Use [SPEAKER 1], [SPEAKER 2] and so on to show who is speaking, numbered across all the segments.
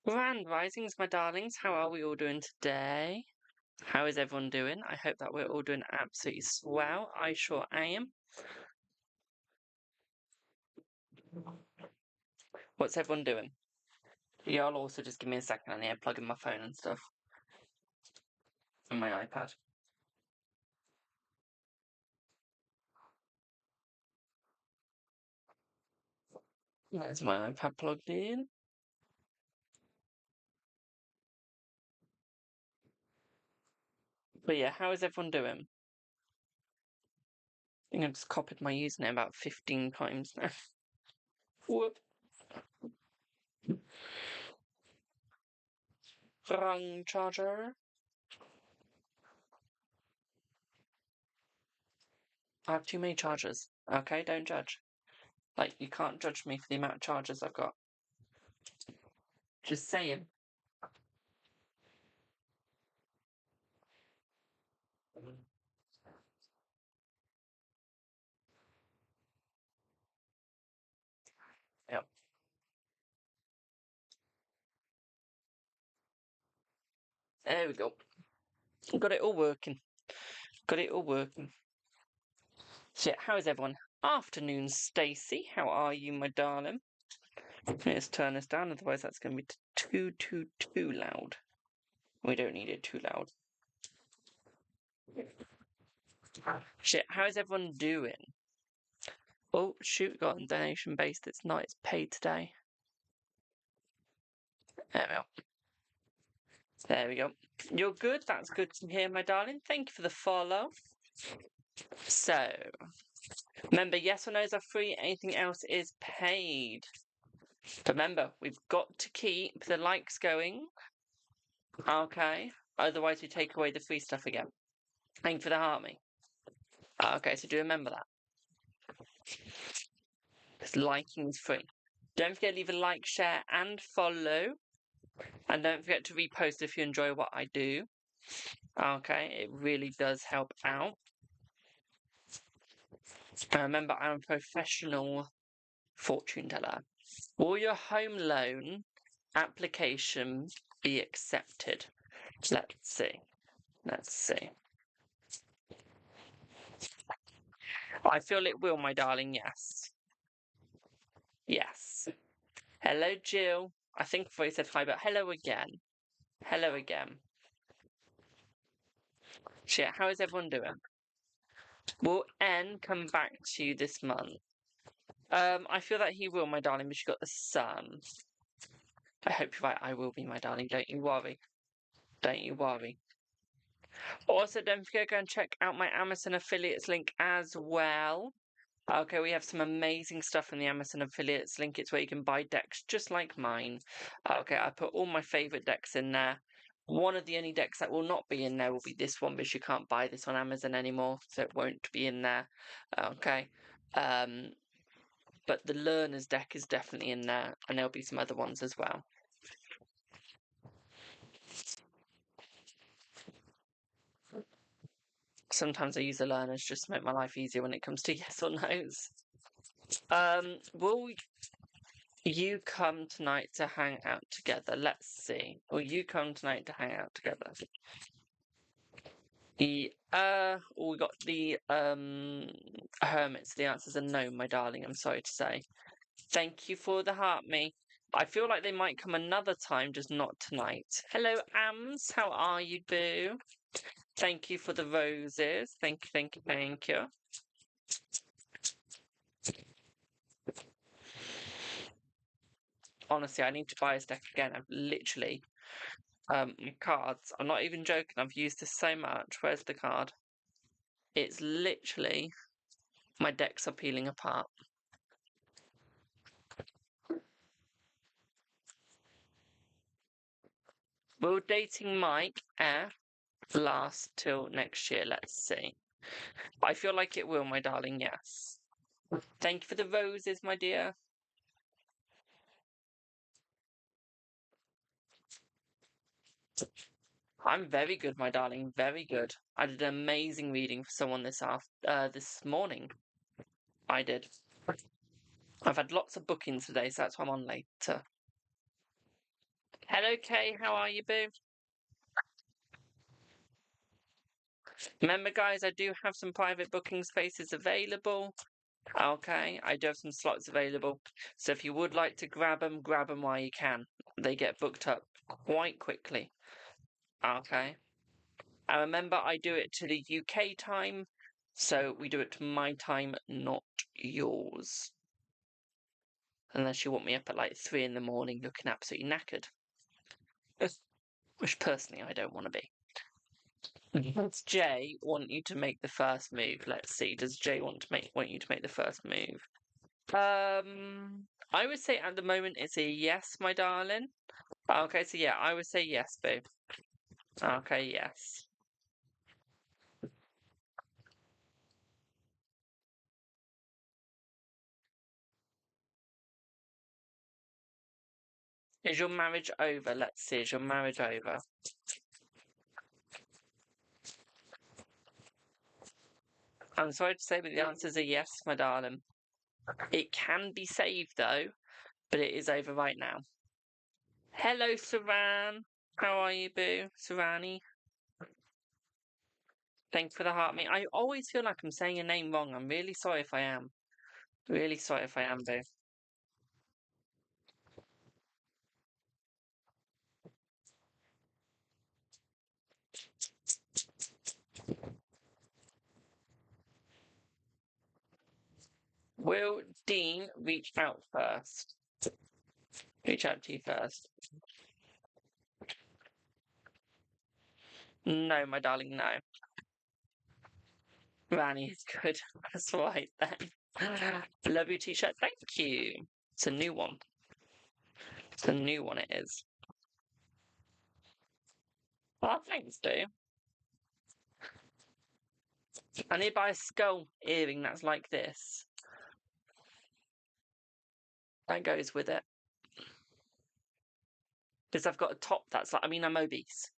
[SPEAKER 1] Grand risings, my darlings. How are we all doing today? How is everyone doing? I hope that we're all doing absolutely swell. I sure am. What's everyone doing? Y'all also just give me a second. I need to plug in my phone and stuff. And my iPad. There's my iPad plugged in. But yeah, how is everyone doing? I think I've just copied my username about 15 times now. Whoop. Wrong charger. I have too many chargers. Okay, don't judge. Like, you can't judge me for the amount of chargers I've got. Just saying. Yep. There we go. Got it all working. Got it all working. So, how is everyone? Afternoon, Stacey. How are you, my darling? Let's turn this down, otherwise that's going to be too loud. We don't need it too loud. Shit, how is everyone doing? Oh, shoot, got a donation base that's not, it's paid today. There we go. There we go. You're good, that's good to hear, my darling. Thank you for the follow. So, remember, yes or no's are free, anything else is paid. Remember, we've got to keep the likes going. Okay. Otherwise, we take away the free stuff again. Thank you for the harmony. Okay, so do remember that. Because liking is free. Don't forget to leave a like, share, and follow. And don't forget to repost if you enjoy what I do. Okay, it really does help out. And remember, I'm a professional fortune teller. Will your home loan application be accepted? Let's see. Let's see. I feel it will, my darling, yes. Yes. Hello, Jill. I think before you said hi, but hello again. Hello again. Shit, how is everyone doing? Will N come back to you this month? I feel that he will, my darling, but you got the sun. I hope you're right, I will be, my darling. Don't you worry. Don't you worry. Also, don't forget to go and check out my Amazon affiliates link as well. Okay, we have some amazing stuff in the Amazon affiliates link. It's where you can buy decks just like mine. Okay, I put all my favourite decks in there. One of the only decks that will not be in there will be this one, because you can't buy this on Amazon anymore, so it won't be in there. Okay. But the Learner's deck is definitely in there, and there'll be some other ones as well. Sometimes I use the Learners just to make my life easier when it comes to yes or no's. Will you come tonight to hang out together? Let's see. Will you come tonight to hang out together? We got the hermits. The answer's a no, my darling. I'm sorry to say. Thank you for the heart, me. I feel like they might come another time, just not tonight. Hello, Ams. How are you, boo? Thank you for the roses. Thank you, thank you, thank you. Honestly, I need to buy this deck again. I've literally, my cards, I'm not even joking, I've used this so much. Where's the card? It's literally, my decks are peeling apart. Will dating Mike last till next year? Let's see. I feel like it will, my darling, yes. Thank you for the roses, my dear. I'm very good, my darling, very good. I did an amazing reading for someone this morning. I did. I've had lots of bookings today, so that's why I'm on later. Hello, Kay. How are you, boo? Remember, guys, I do have some private booking spaces available. Okay, I do have some slots available. So if you would like to grab them while you can. They get booked up quite quickly. Okay. And remember, I do it to the UK time. So we do it to my time, not yours. Unless you want me up at like 3 in the morning looking absolutely knackered. Which personally I don't want to be. Does Jay want you to make the first move? Let's see. Does Jay want you to make the first move? I would say at the moment it's a yes, my darling. Okay, so yeah, I would say yes, boo. Okay, yes. Is your marriage over? Let's see. Is your marriage over? I'm sorry to say, but the answer is a yes, my darling. It can be saved though, but it is over right now. Hello, Saran. How are you, boo? Sarani. Thank you for the heart, mate. I always feel like I'm saying your name wrong. I'm really sorry if I am. Really sorry if I am, boo. Will Dean reach out first? Reach out to you first. No, my darling, no. Rani is good. That's right then. Love your t-shirt. Thank you. It's a new one. It's a new one, it is. Oh, thanks, dude. I need to buy a skull earring that's like this. That goes with it. Because I've got a top that's like, I mean, I'm obese.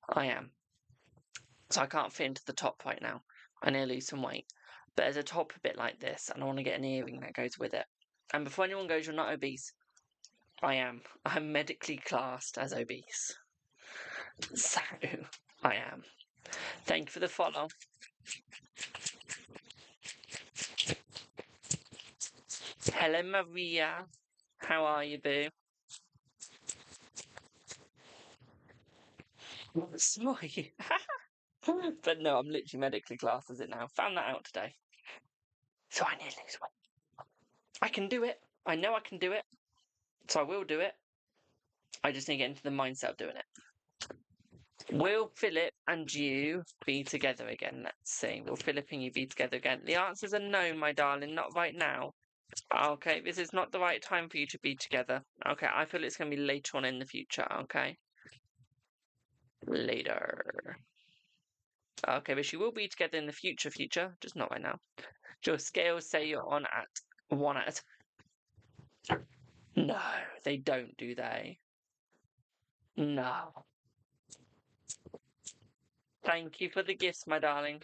[SPEAKER 1] I am. So I can't fit into the top right now. I need to lose some weight. But there's a top a bit like this, and I want to get an earring that goes with it. And before anyone goes, you're not obese. I am. I'm medically classed as obese. So, I am. Thank you for the follow. Hello, Maria. How are you, boo? Smoy. But no, I'm literally medically classed as it now. Found that out today. So I need to lose weight. I can do it. I know I can do it. So I will do it. I just need to get into the mindset of doing it. Will Philip and you be together again? Let's see. Will Philip and you be together again? The answers are no, my darling, not right now. Okay, this is not the right time for you to be together. Okay, I feel it's going to be later on in the future, okay? Later. Okay, but you will be together in the future, just not right now. Your scales say you're on at 1 at. No, they don't, do they? No. Thank you for the gifts, my darling.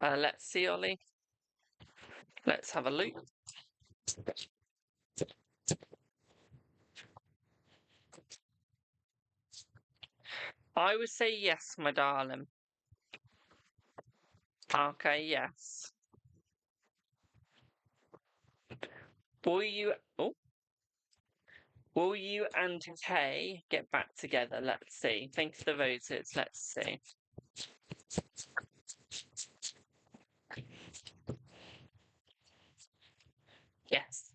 [SPEAKER 1] Let's see, Ollie. Let's have a look. I would say yes, my darling. Okay, yes. Will you? Oh, will you and Kay get back together? Let's see. Thank you for the roses. Let's see. Yes.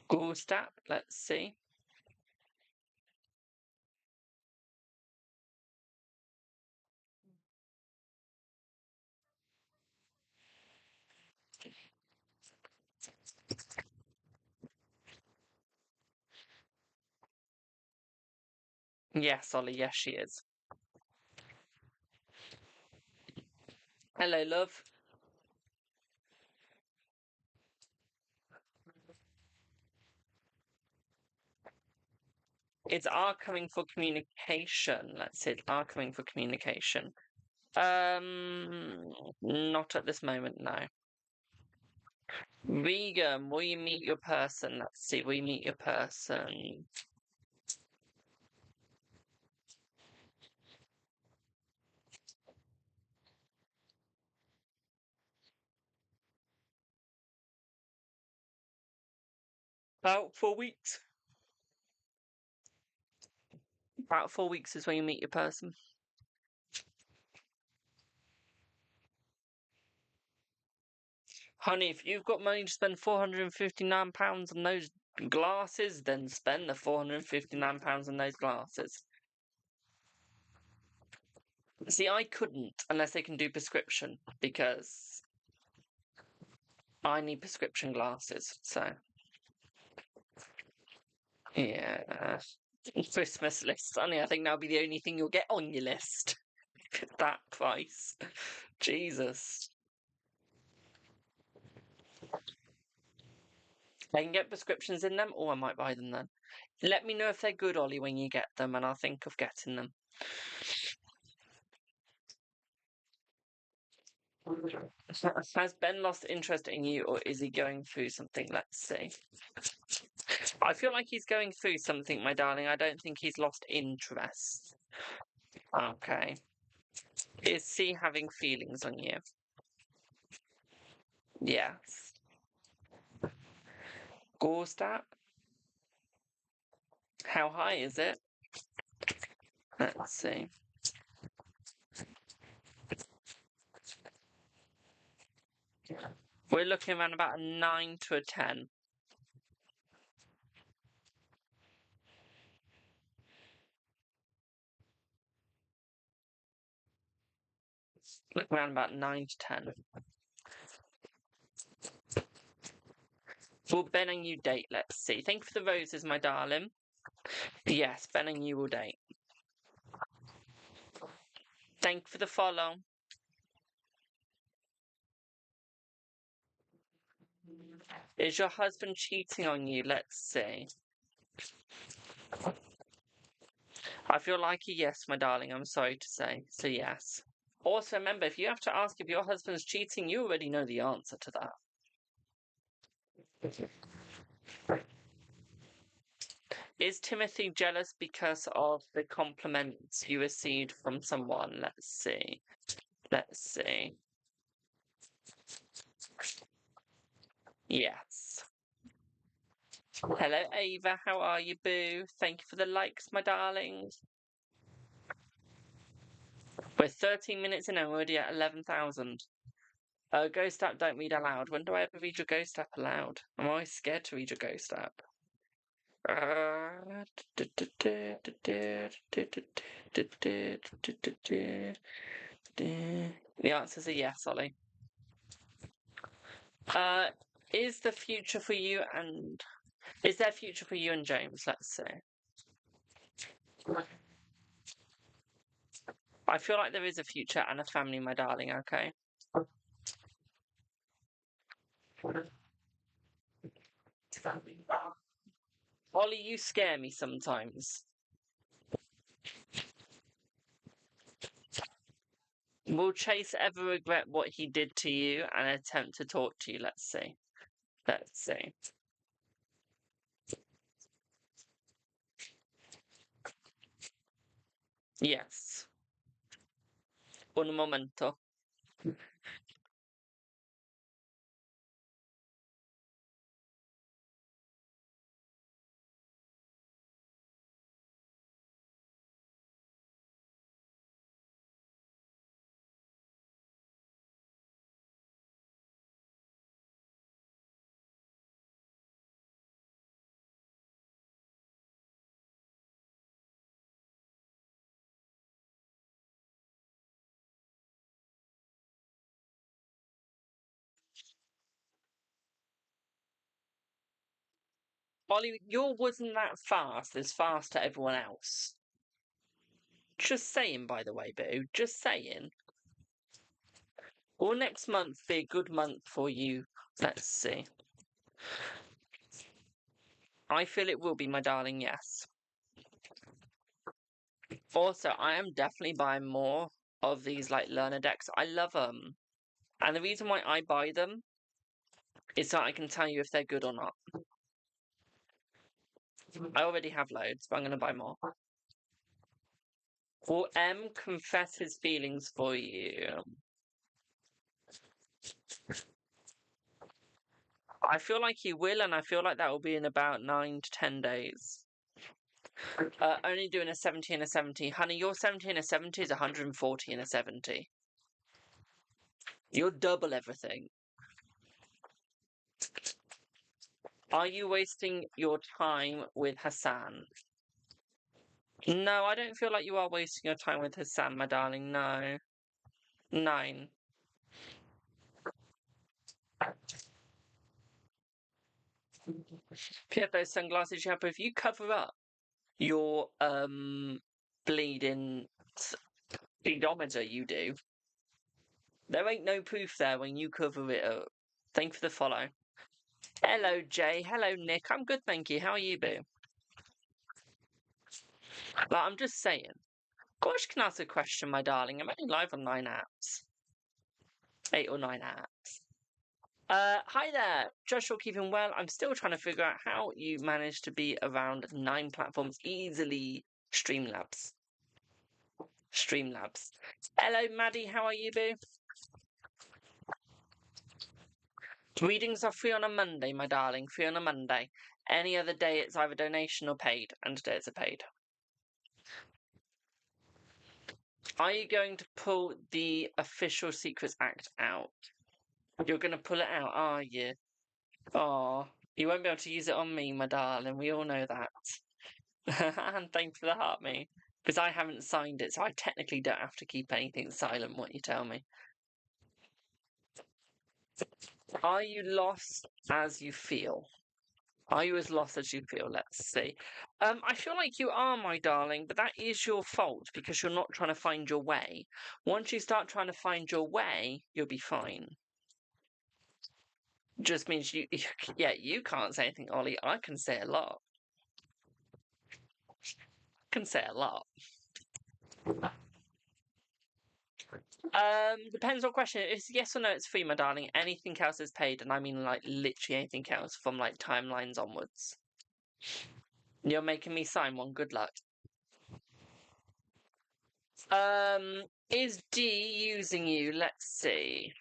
[SPEAKER 1] Gustav. Let's see. Yes, Ollie. Yes, she is. Hello, love. It's R coming for communication. Let's see. R coming for communication. Not at this moment, no. Regan, will you meet your person? Let's see, will you meet your person? About 4 weeks. About 4 weeks is when you meet your person. Honey, if you've got money to spend £459 on those glasses, then spend the £459 on those glasses. See, I couldn't unless they can do prescription, because I need prescription glasses, so yeah. Christmas list, honey, I think that'll be the only thing you'll get on your list. At that price. Jesus. I can get prescriptions in them, or I might buy them then. Let me know if they're good, Ollie, when you get them, and I'll think of getting them. Has Ben lost interest in you, or is he going through something? Let's see. I feel like he's going through something, my darling. I don't think he's lost interest. Okay. Is he having feelings on you? Yes. Gorstap? How high is it? Let's see. We're looking around about a 9 to a 10. Looking around about 9 to 10. Will Ben and you date? Let's see. Thank you for the roses, my darling. Yes, Ben and you will date. Thank you for the follow. Is your husband cheating on you? Let's see. I feel like a yes, my darling. I'm sorry to say. So yes. Also, remember, if you have to ask if your husband's cheating, you already know the answer to that. Is Timothy jealous because of the compliments you received from someone? Let's see. Let's see. Yes. Hello, Ava. How are you, boo? Thank you for the likes, my darling. We're 13 minutes in and we're already at 11,000. Ghost app, don't read aloud. When do I ever read your ghost app aloud? I'm always scared to read your ghost app. The answer's a yes, Ollie. Is the future for you and... Is there a future for you and James? Let's see. I feel like there is a future and a family, my darling, okay? Ollie, you scare me sometimes. Will Chase ever regret what he did to you and attempt to talk to you? Let's see. Let's see. Yes. Un momento. Ollie, yours wasn't that fast as fast to everyone else. Just saying, by the way, boo. Just saying. Will next month be a good month for you? Let's see. I feel it will be, my darling, yes. Also, I am definitely buying more of these, like, learner decks. I love them. And the reason why I buy them It's that I can tell you if they're good or not. I already have loads, but I'm going to buy more. Will M confess his feelings for you? I feel like he will, and I feel like that will be in about 9 to 10 days. Only doing a 70 and a 70. Honey, your 70 and a 70 is 140 and a 70. You'll double everything. Are you wasting your time with Hassan? No, I don't feel like you are wasting your time with Hassan, my darling. No. 9. If you have those sunglasses, you have, but if you cover up your bleeding speedometer, you do. There ain't no proof there when you cover it up. Thank you for the follow. Hello, Jay. Hello, Nick. I'm good, thank you. How are you, boo? Like, I'm just saying. Gosh, can ask a question, my darling. I'm only live on 9 apps. 8 or 9 apps. Hi there. Joshua, keeping well. I'm still trying to figure out how you managed to be around 9 platforms easily. Streamlabs. Hello, Maddie. How are you, boo? Readings are free on a Monday, my darling. Free on a Monday. Any other day, it's either donation or paid, and today it's a paid. Are you going to pull the Official Secrets Act out? You're going to pull it out, are you? Oh, you won't be able to use it on me, my darling. We all know that. And thanks for the heart, me. Because I haven't signed it, so I technically don't have to keep anything silent, what you tell me. Are you lost as you feel? Are you as lost as you feel? Let's see. I feel like you are, my darling, but that is your fault because you're not trying to find your way. Once you start trying to find your way, you'll be fine. Just means you can't say anything, Ollie. I can say a lot. Depends what question. It's yes or no, it's free, my darling. Anything else is paid, and I mean like literally anything else from like timelines onwards. You're making me sign one. Good luck. Is D using you? Let's see.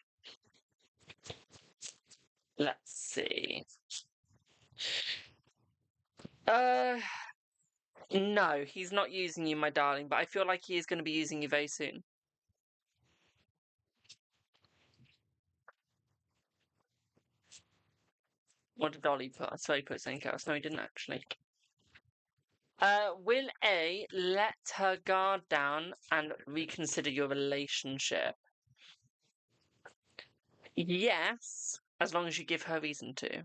[SPEAKER 1] No, he's not using you, my darling, but I feel like he is going to be using you very soon. What did Ollie put? I swear he put something else. No, he didn't actually. Will A let her guard down and reconsider your relationship? Yes, as long as you give her reason to.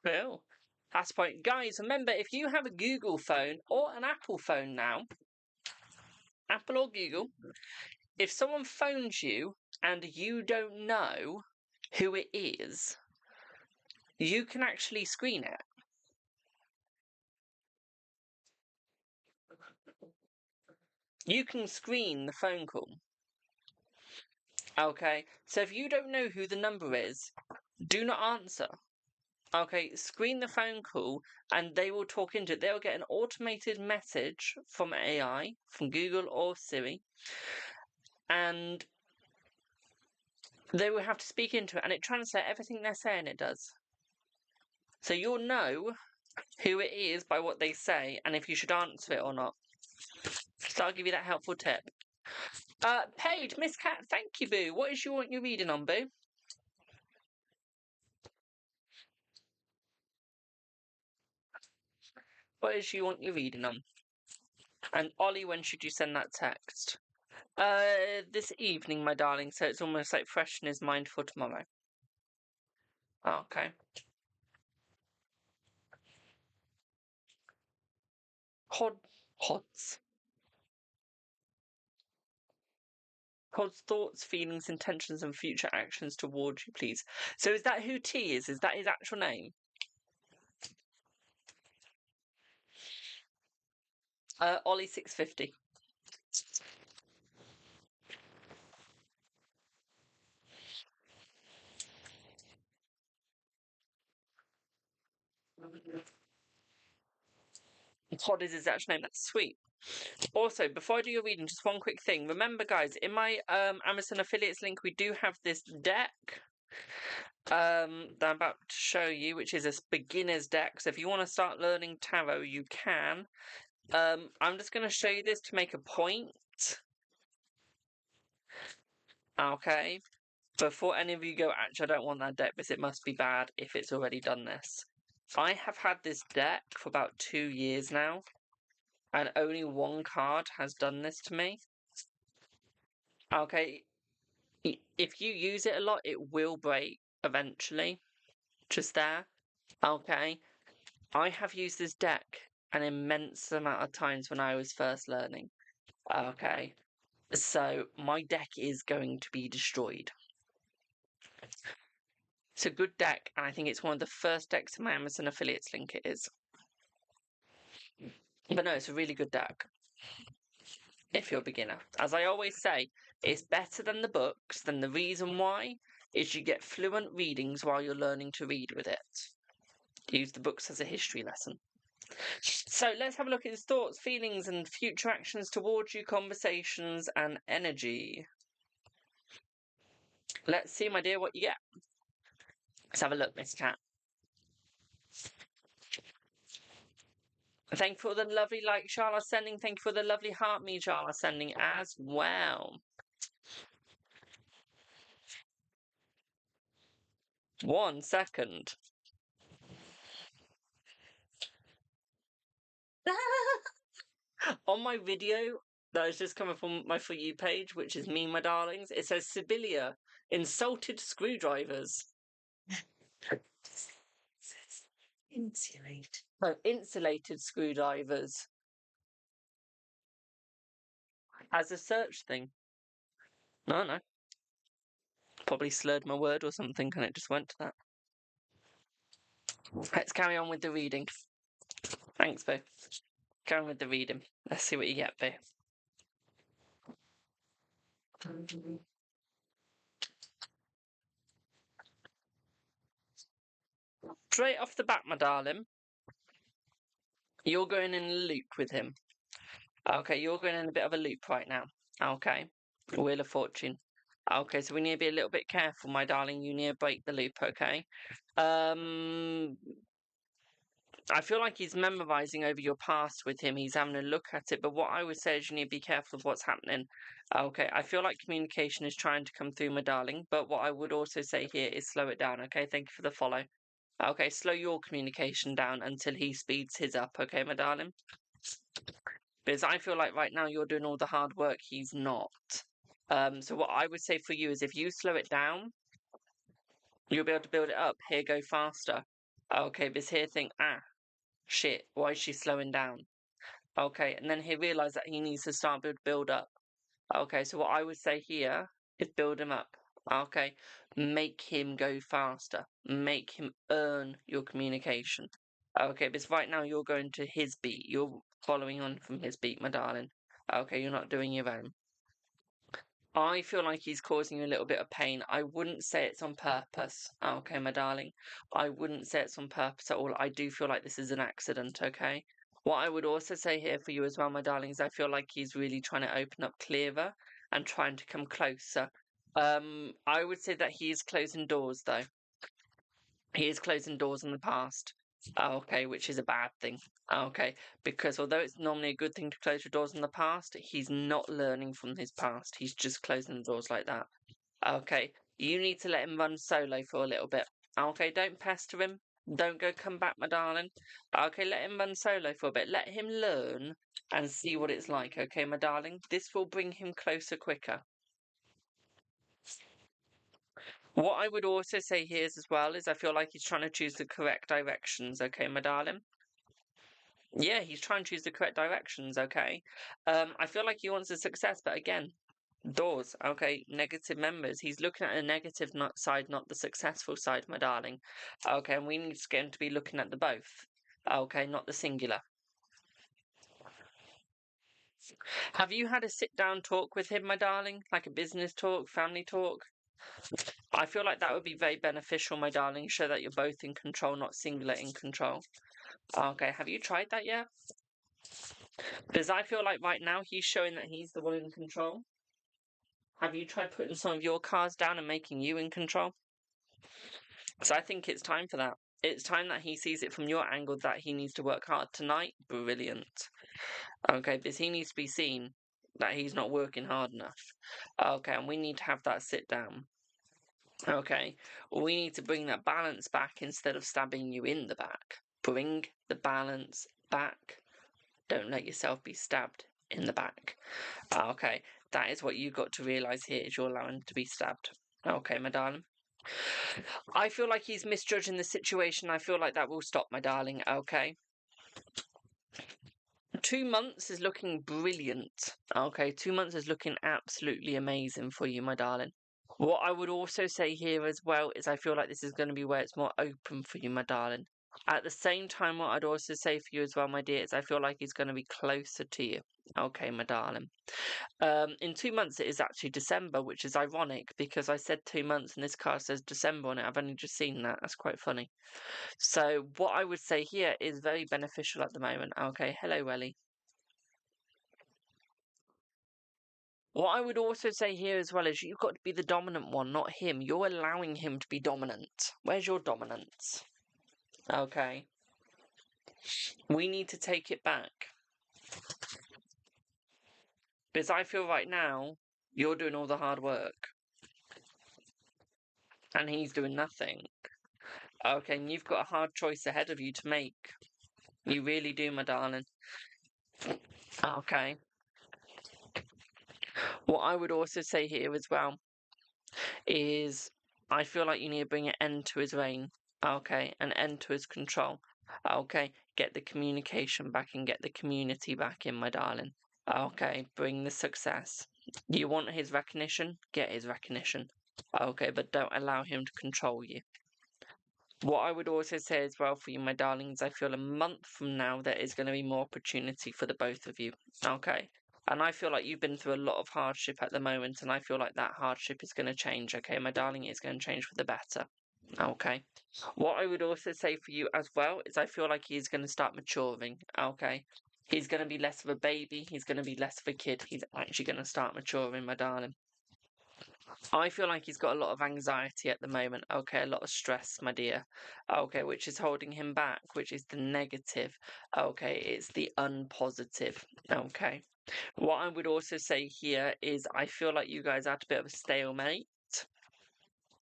[SPEAKER 1] Cool. That's the point. Guys, remember, if you have a Google phone or an Apple phone now, Apple or Google, if someone phones you and you don't know who it is, you can actually screen it. You can screen the phone call. Okay, so if you don't know who the number is, do not answer. Okay, screen the phone call and they will talk into it. They'll get an automated message from AI, from Google or Siri, and they will have to speak into it and it translates everything they're saying it does. So you'll know who it is by what they say and if you should answer it or not. So I'll give you that helpful tip. Paige, Miss Cat, thank you, boo. What is you want your reading on, boo? What is you want your reading on? And Ollie, when should you send that text? This evening, my darling, so it's almost like fresh in his mind for tomorrow. Oh, okay. Hod's thoughts, feelings, intentions, and future actions towards you, please. So is that who T is? Is that his actual name? Ollie 650. Todd is his actual name. That's sweet. Also, before I do your reading, just one quick thing. Remember, guys, in my Amazon affiliates link, we do have this deck that I'm about to show you, which is a beginner's deck. So if you want to start learning tarot, you can. I'm just going to show you this to make a point. Okay. Before any of you go, actually, I don't want that deck because it must be bad if it's already done this. I have had this deck for about 2 years now, and only one card has done this to me. Okay, if you use it a lot, it will break eventually. Just there. Okay, I have used this deck an immense amount of times when I was first learning. Okay, so my deck is going to be destroyed. It's a good deck, and I think it's one of the first decks in my Amazon affiliates link. It is. But no, it's a really good deck if you're a beginner. As I always say, it's better than the books. Then the reason why is you get fluent readings while you're learning to read with it. Use the books as a history lesson. So let's have a look at his thoughts, feelings, and future actions towards you, conversations, and energy. Let's see, my dear, what you get. Let's have a look, Miss Cat. Thank you for the lovely like Charlotte sending. Thank you for the lovely heart me Charlotte sending as well. 1 second. On my video that is just coming from my For You page, which is me, my darlings, it says Sibylla, insulted screwdrivers. Insulated. Oh, insulated screwdrivers. As a search thing. No. Probably slurred my word or something and it just went to that. Let's carry on with the reading. Thanks, Boo. Carry on with the reading. Let's see what you get, Boo. Straight off the bat, my darling, you're going in a loop with him. Okay, you're going in a bit of a loop right now. Okay. Wheel of Fortune. Okay, so we need to be a little bit careful, my darling. You need to break the loop, okay? I feel like he's memorizing over your past with him. He's having a look at it. But what I would say is you need to be careful of what's happening. Okay, I feel like communication is trying to come through, my darling. But what I would also say here is slow it down, okay? Thank you for the follow. Okay, slow your communication down until he speeds his up, okay, my darling? Because I feel like right now you're doing all the hard work, he's not. So what I would say for you is if you slow it down, you'll be able to build it up. Here, go faster. Okay, because here think, shit, why is she slowing down? Okay, and then he realised that he needs to start build up. Okay, so what I would say here is build him up. Okay, make him go faster. Make him earn your communication. Okay, because right now you're going to his beat. You're following on from his beat, my darling. Okay, you're not doing your own. I feel like he's causing you a little bit of pain. I wouldn't say it's on purpose. Okay, my darling. I wouldn't say it's on purpose at all. I do feel like this is an accident, okay? What I would also say here for you as well, my darlings, I feel like he's really trying to open up clearer and trying to come closer. I would say that he is closing doors, though. He is closing doors in the past. Okay, which is a bad thing. Okay, because although it's normally a good thing to close your doors in the past, he's not learning from his past. He's just closing the doors like that. Okay, you need to let him run solo for a little bit. Okay, don't pester him. Don't go come back, my darling. Okay, let him run solo for a bit. Let him learn and see what it's like, okay, my darling? This will bring him closer quicker. What I would also say here as well is I feel like he's trying to choose the correct directions, okay, my darling? Yeah, he's trying to choose the correct directions, okay? I feel like he wants a success, but again, doors, okay, negative members. He's looking at the negative side, not the successful side, my darling. Okay, and we need to get him to be looking at the both. Okay, not the singular. Have you had a sit-down talk with him, my darling? Like a business talk, family talk? I feel like that would be very beneficial, my darling. Show that you're both in control, not singular in control. Okay, have you tried that yet? Because I feel like right now he's showing that he's the one in control. Have you tried putting some of your cards down and making you in control? So I think it's time for that. It's time that he sees it from your angle that he needs to work hard tonight. Brilliant. Okay, because he needs to be seen that he's not working hard enough. Okay, and we need to have that sit down. Okay, we need to bring that balance back instead of stabbing you in the back. Bring the balance back. Don't let yourself be stabbed in the back. Okay, that is what you've got to realise here is you're allowing to be stabbed. Okay, my darling. I feel like he's misjudging the situation. I feel like that will stop, my darling. Okay. 2 months is looking brilliant. Okay, 2 months is looking absolutely amazing for you, my darling. What I would also say here as well is I feel like this is going to be where it's more open for you, my darling. At the same time, what I'd also say for you as well, my dear, is I feel like he's going to be closer to you. Okay, my darling. In 2 months, it is actually December, which is ironic because I said 2 months and this card says December on it. I've only just seen that. That's quite funny. So what I would say here is very beneficial at the moment. Okay, hello, Ellie. What I would also say here as well is you've got to be the dominant one, not him. You're allowing him to be dominant. Where's your dominance? Okay. We need to take it back. Because I feel right now, you're doing all the hard work. And he's doing nothing. Okay, and you've got a hard choice ahead of you to make. You really do, my darling. Okay. What I would also say here as well is I feel like you need to bring an end to his reign. Okay, an end to his control. Okay, get the communication back and get the community back in, my darling. Okay, bring the success. You want his recognition? Get his recognition. Okay, but don't allow him to control you. What I would also say as well for you, my darlings, I feel a month from now there is going to be more opportunity for the both of you. Okay. And I feel like you've been through a lot of hardship at the moment, and I feel like that hardship is going to change. Okay, my darling, it's going to change for the better. Okay. What I would also say for you as well is I feel like he's going to start maturing. Okay. He's going to be less of a baby. He's going to be less of a kid. He's actually going to start maturing, my darling. I feel like he's got a lot of anxiety at the moment. Okay, a lot of stress, my dear. Okay, which is holding him back, which is the negative. Okay, it's the unpositive. Okay. What I would also say here is I feel like you guys are at a bit of a stalemate.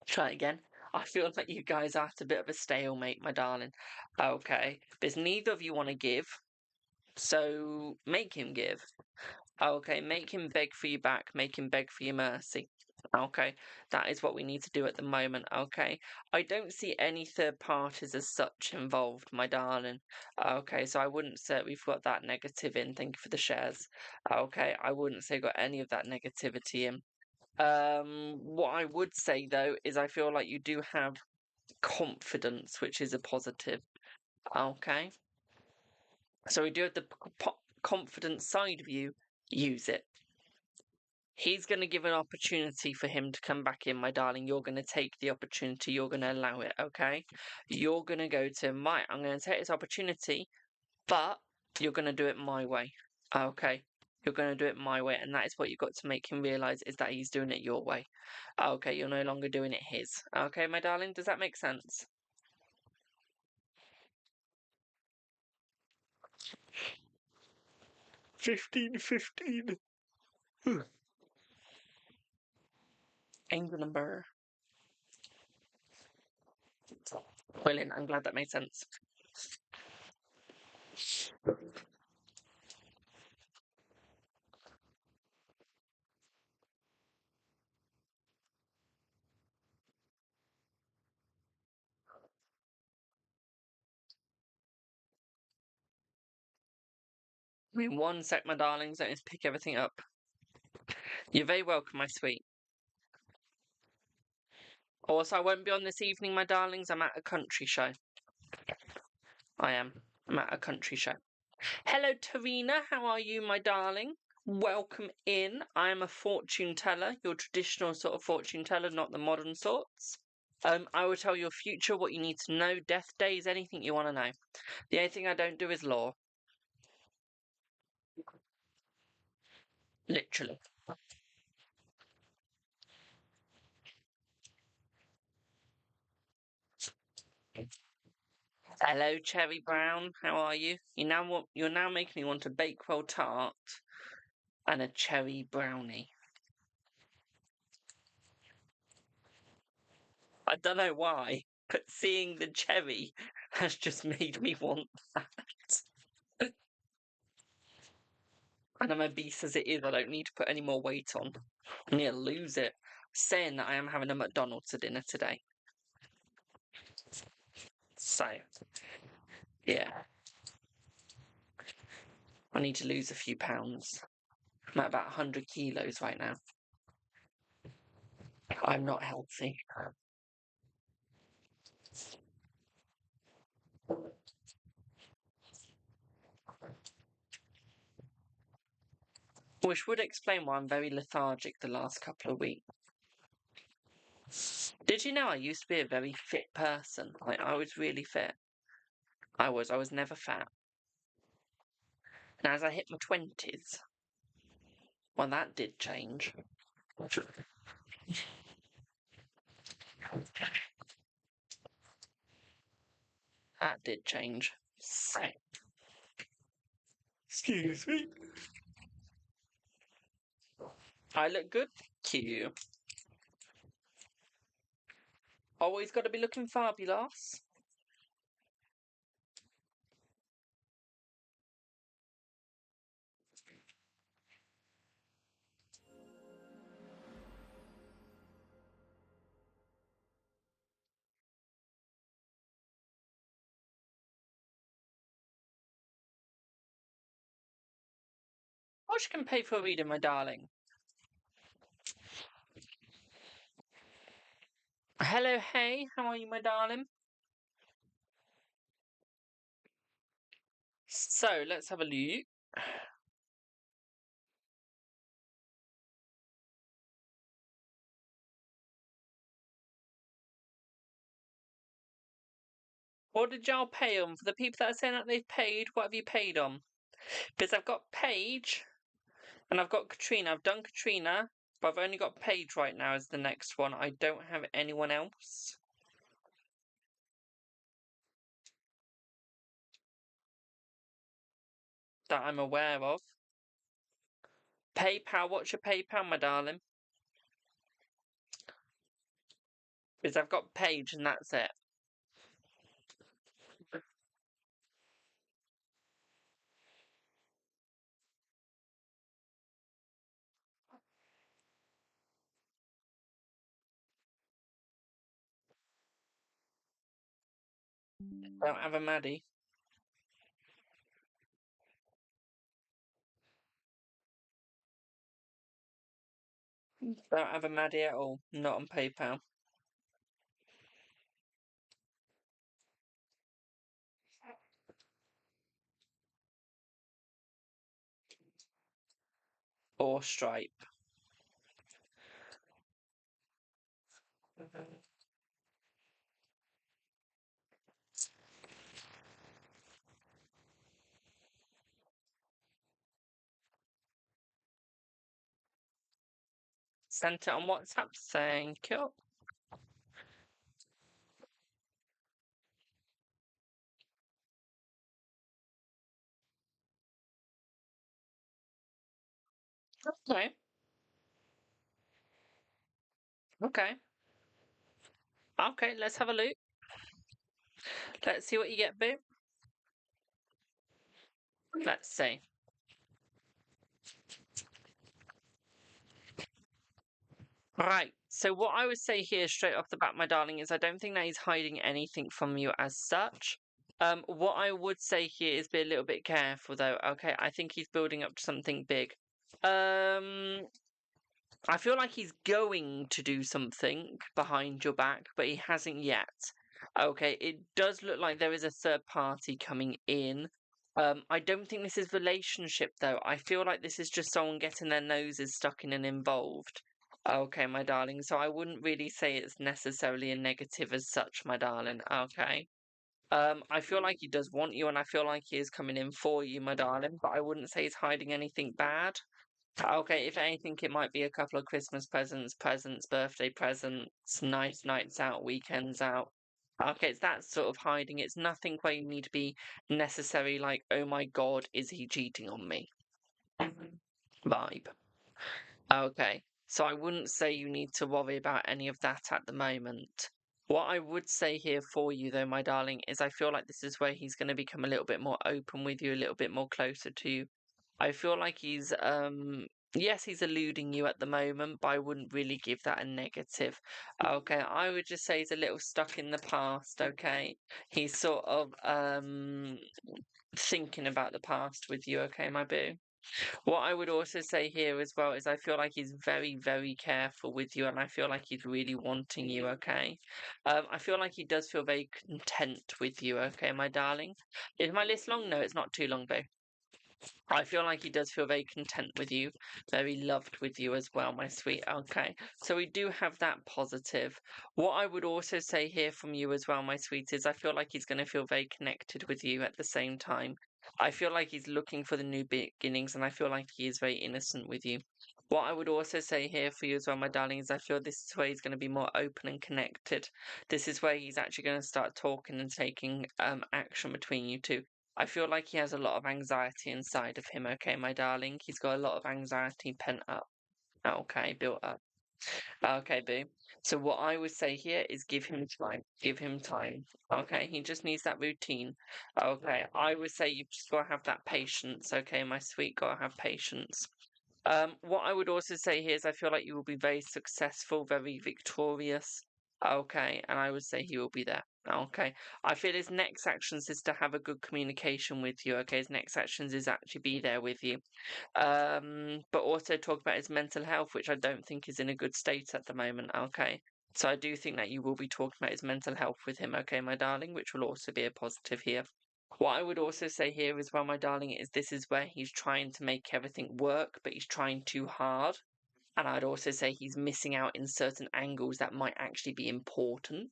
[SPEAKER 1] Try it again. I feel like you guys are at a bit of a stalemate, my darling. Okay, because neither of you want to give. So make him give. Okay, make him beg for you back. Make him beg for your mercy. Okay, that is what we need to do at the moment. Okay, I don't see any third parties as such involved, my darling. Okay, so I wouldn't say we've got that negative in. Thank you for the shares. Okay, I wouldn't say got any of that negativity in. What I would say though is I feel like you do have confidence, which is a positive. Okay, so we do have the confident side of you. Use it. He's going to give an opportunity for him to come back in, my darling. You're going to take the opportunity. You're going to allow it, okay? You're going to go to him, right, I'm going to take this opportunity, but you're going to do it my way, okay? You're going to do it my way, and that is what you've got to make him realise is that he's doing it your way. Okay, you're no longer doing it his. Okay, my darling, does that make sense? $15.15. Angel number. Brilliant, I'm glad that made sense. I mean, one sec, my darlings. Let me just pick everything up. You're very welcome, my sweet. Also, I won't be on this evening, my darlings. I'm at a country show. I am. I'm at a country show. Hello, Tarina. How are you, my darling? Welcome in. I am a fortune teller, your traditional sort of fortune teller, not the modern sorts. I will tell your future, what you need to know, death days, anything you want to know. The only thing I don't do is law. Literally. Hello, Cherry Brown. How are you? You're now making me want a Bakewell tart and a cherry brownie. I don't know why, but seeing the cherry has just made me want that. And I'm obese as it is, I don't need to put any more weight on. I'm gonna lose it. Saying that I am having a McDonald's for dinner today. So, yeah. I need to lose a few pounds. I'm at about 100 kilos right now. I'm not healthy. Which would explain why I'm very lethargic the last couple of weeks. Did you know I used to be a very fit person? Like, I was really fit. I was never fat. And as I hit my 20s, well, that did change. That did change. So, excuse me. I look good. Thank you. Always got to be looking fabulous. What you can pay for a reading, my darling? Hello, hey, how are you, my darling? So, let's have a look. What did y'all pay on? For the people that are saying that they've paid, what have you paid on? Because I've got Paige and I've got Katrina. I've done Katrina, but I've only got Paige right now as the next one. I don't have anyone else that I'm aware of. PayPal, what's your PayPal, my darling? Because I've got Paige and that's it. Don't have a Maddie. Don't have a Maddie at all. Not on PayPal. Or Stripe. Sent it on WhatsApp. Thank you. Okay. Okay. Okay, let's have a look. Let's see what you get, boo. Let's see. Right. So what I would say here straight off the bat, my darling, is I don't think that he's hiding anything from you as such. What I would say here is be a little bit careful though. Okay, I think he's building up to something big. I feel like he's going to do something behind your back, but he hasn't yet. Okay, it does look like there is a third party coming in. I don't think this is relationship though. I feel like this is just someone getting their noses stuck in and involved. Okay, my darling. So I wouldn't really say it's necessarily a negative as such, my darling. Okay. I feel like he does want you, and I feel like he is coming in for you, my darling. But I wouldn't say he's hiding anything bad. Okay, if anything, it might be a couple of Christmas presents, birthday presents, nice nights out, weekends out. Okay, it's that sort of hiding. It's nothing where you need to be necessary like, oh my God, is he cheating on me? Vibe. Okay, so I wouldn't say you need to worry about any of that at the moment. What I would say here for you, though, my darling, is I feel like this is where he's going to become a little bit more open with you, a little bit more closer to you. I feel like yes, he's eluding you at the moment, but I wouldn't really give that a negative. Okay, I would just say he's a little stuck in the past, okay? He's sort of thinking about the past with you, okay, my boo? What I would also say here as well is I feel like he's very, very careful with you, and I feel like he's really wanting you, okay? I feel like he does feel very content with you, okay, my darling? Is my list long? No, it's not too long, babe. I feel like he does feel very content with you, very loved with you as well, my sweet. Okay, so we do have that positive. What I would also say here from you as well, my sweet, is I feel like he's going to feel very connected with you at the same time. I feel like he's looking for the new beginnings, and I feel like he is very innocent with you. What I would also say here for you as well, my darling, is I feel this is where he's going to be more open and connected. This is where he's actually going to start talking and taking action between you two. I feel like he has a lot of anxiety inside of him, okay, my darling? He's got a lot of anxiety pent up. Okay, built up. Okay, boo. So what I would say here is give him time. Give him time. Okay, he just needs that routine. Okay, I would say you've just got to have that patience, okay, my sweet, got to have patience. What I would also say here is I feel like you will be very successful, very victorious. Okay, and I would say he will be there. Okay, I feel his next actions is to have a good communication with you. Okay, his next actions is actually be there with you. But also talk about his mental health, which I don't think is in a good state at the moment. Okay, so I do think that you will be talking about his mental health with him. Okay, my darling, which will also be a positive here. What I would also say here as well, my darling, is this is where he's trying to make everything work, but he's trying too hard. And I'd also say he's missing out in certain angles that might actually be important.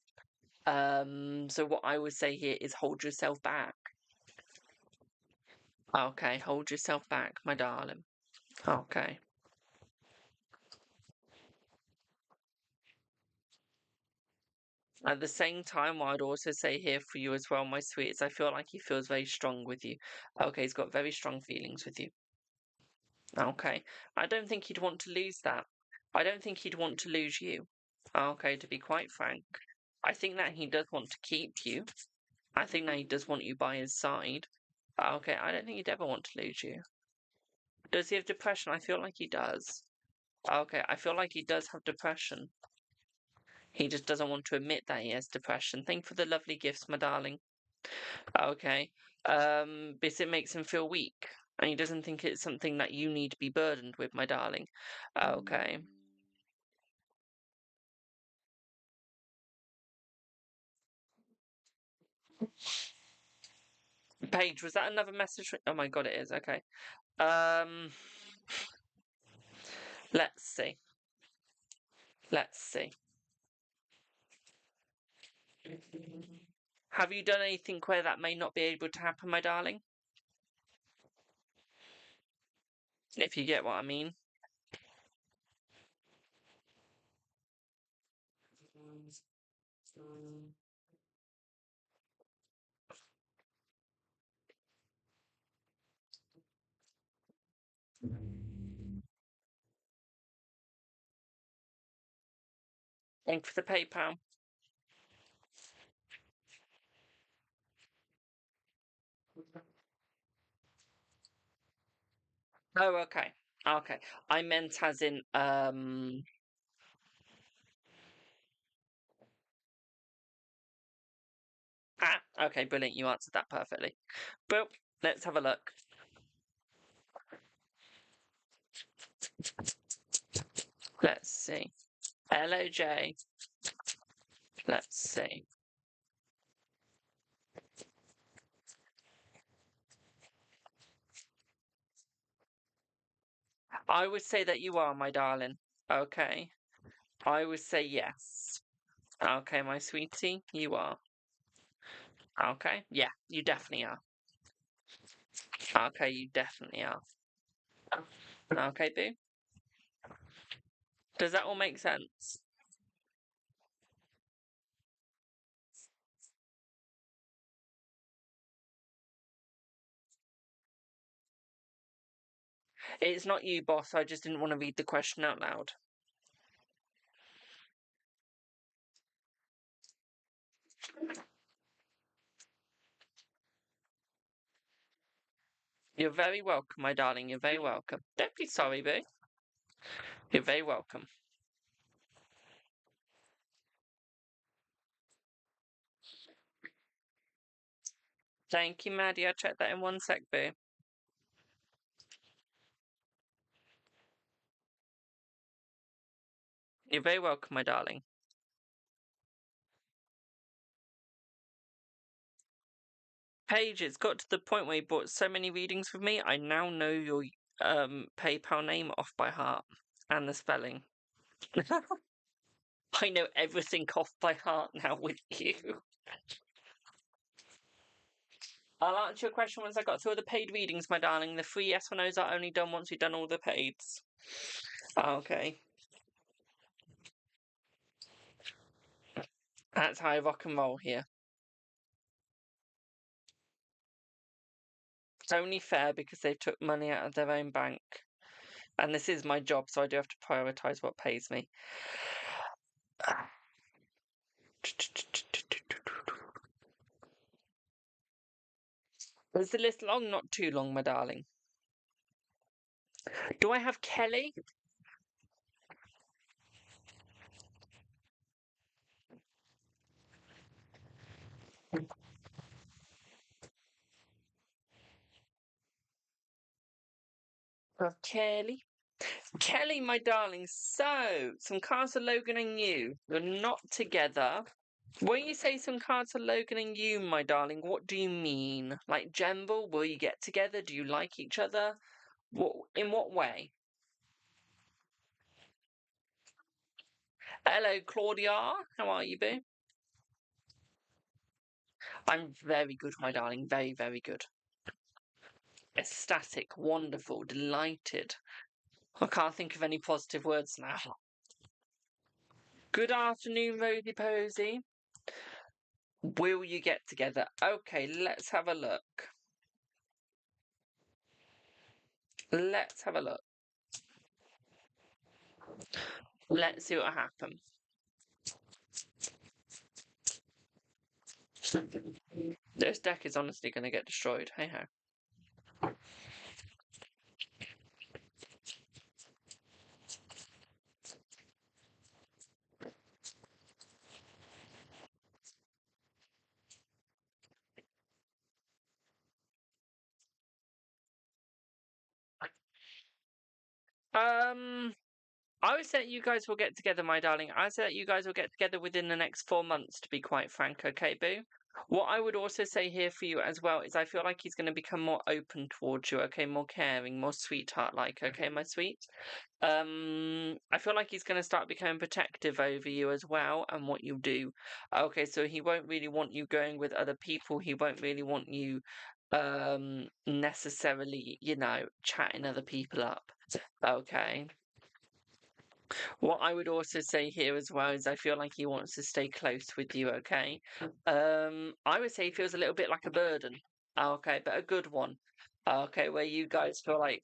[SPEAKER 1] So what I would say here is hold yourself back. Okay, hold yourself back, my darling. Okay. At the same time, what I'd also say here for you as well, my sweet, is I feel like he feels very strong with you. Okay, he's got very strong feelings with you. Okay. I don't think he'd want to lose that. I don't think he'd want to lose you. Okay, to be quite frank. I think that he does want to keep you. I think that he does want you by his side. Okay, I don't think he'd ever want to lose you. Does he have depression? I feel like he does. Okay, I feel like he does have depression. He just doesn't want to admit that he has depression. Thank you for the lovely gifts, my darling. Okay. Because it makes him feel weak. And he doesn't think it's something that you need to be burdened with, my darling. Okay. Paige, was that another message? Oh my god, it is. Okay. Um, let's see. Let's see. Have you done anything where that may not be able to happen, my darling? If you get what I mean. Thank you for the PayPal. Oh, okay. Okay. I meant as in, okay, brilliant. You answered that perfectly. Well, let's have a look. Let's see. LOJ. Let's see. I would say that you are, my darling. Okay. I would say yes. Okay, my sweetie, you are. Okay. Yeah, you definitely are. Okay, you definitely are. Okay, boo. Does that all make sense? It's not you, boss. I just didn't want to read the question out loud. You're very welcome, my darling. You're very welcome. Don't be sorry, boo. You're very welcome. Thank you, Maddie. I'll check that in one sec, boo. You're very welcome, my darling. Paige, it's got to the point where you bought so many readings with me, I now know your PayPal name off by heart and the spelling. I know everything off by heart now with you. I'll answer your question once I got through all the paid readings, my darling. The free yes or no's are only done once we've done all the paids. Okay. That's how I rock and roll here. It's only fair because they took money out of their own bank. And this is my job, so I do have to prioritise what pays me. Is the list long? Not too long, my darling. Do I have Kelly? Of Kelly. Kelly, my darling. So, some cards are Logan and you. You're not together. When you say some cards are Logan and you, my darling, what do you mean? Like general? Will you get together? Do you like each other? What? In what way? Hello, Claudia. How are you, boo? I'm very good, my darling. Very, very good. Ecstatic, wonderful, delighted. I can't think of any positive words now. Good afternoon, Rosie Posy. Will you get together? Okay, let's have a look. Let's have a look. Let's see what happens. This deck is honestly going to get destroyed. Hey ho. I would say that you guys will get together, my darling. I say that you guys will get together within the next 4 months, to be quite frank, okay, boo? What I would also say here for you as well is I feel like he's going to become more open towards you, okay, more caring, more sweetheart-like, okay, my sweet? I feel like he's going to start becoming protective over you as well and what you do. Okay, so he won't really want you going with other people. He won't really want you necessarily, chatting other people up. Okay. What I would also say here as well is I feel like he wants to stay close with you, okay? I would say he feels a little bit like a burden. Okay, but a good one. Okay, where you guys feel like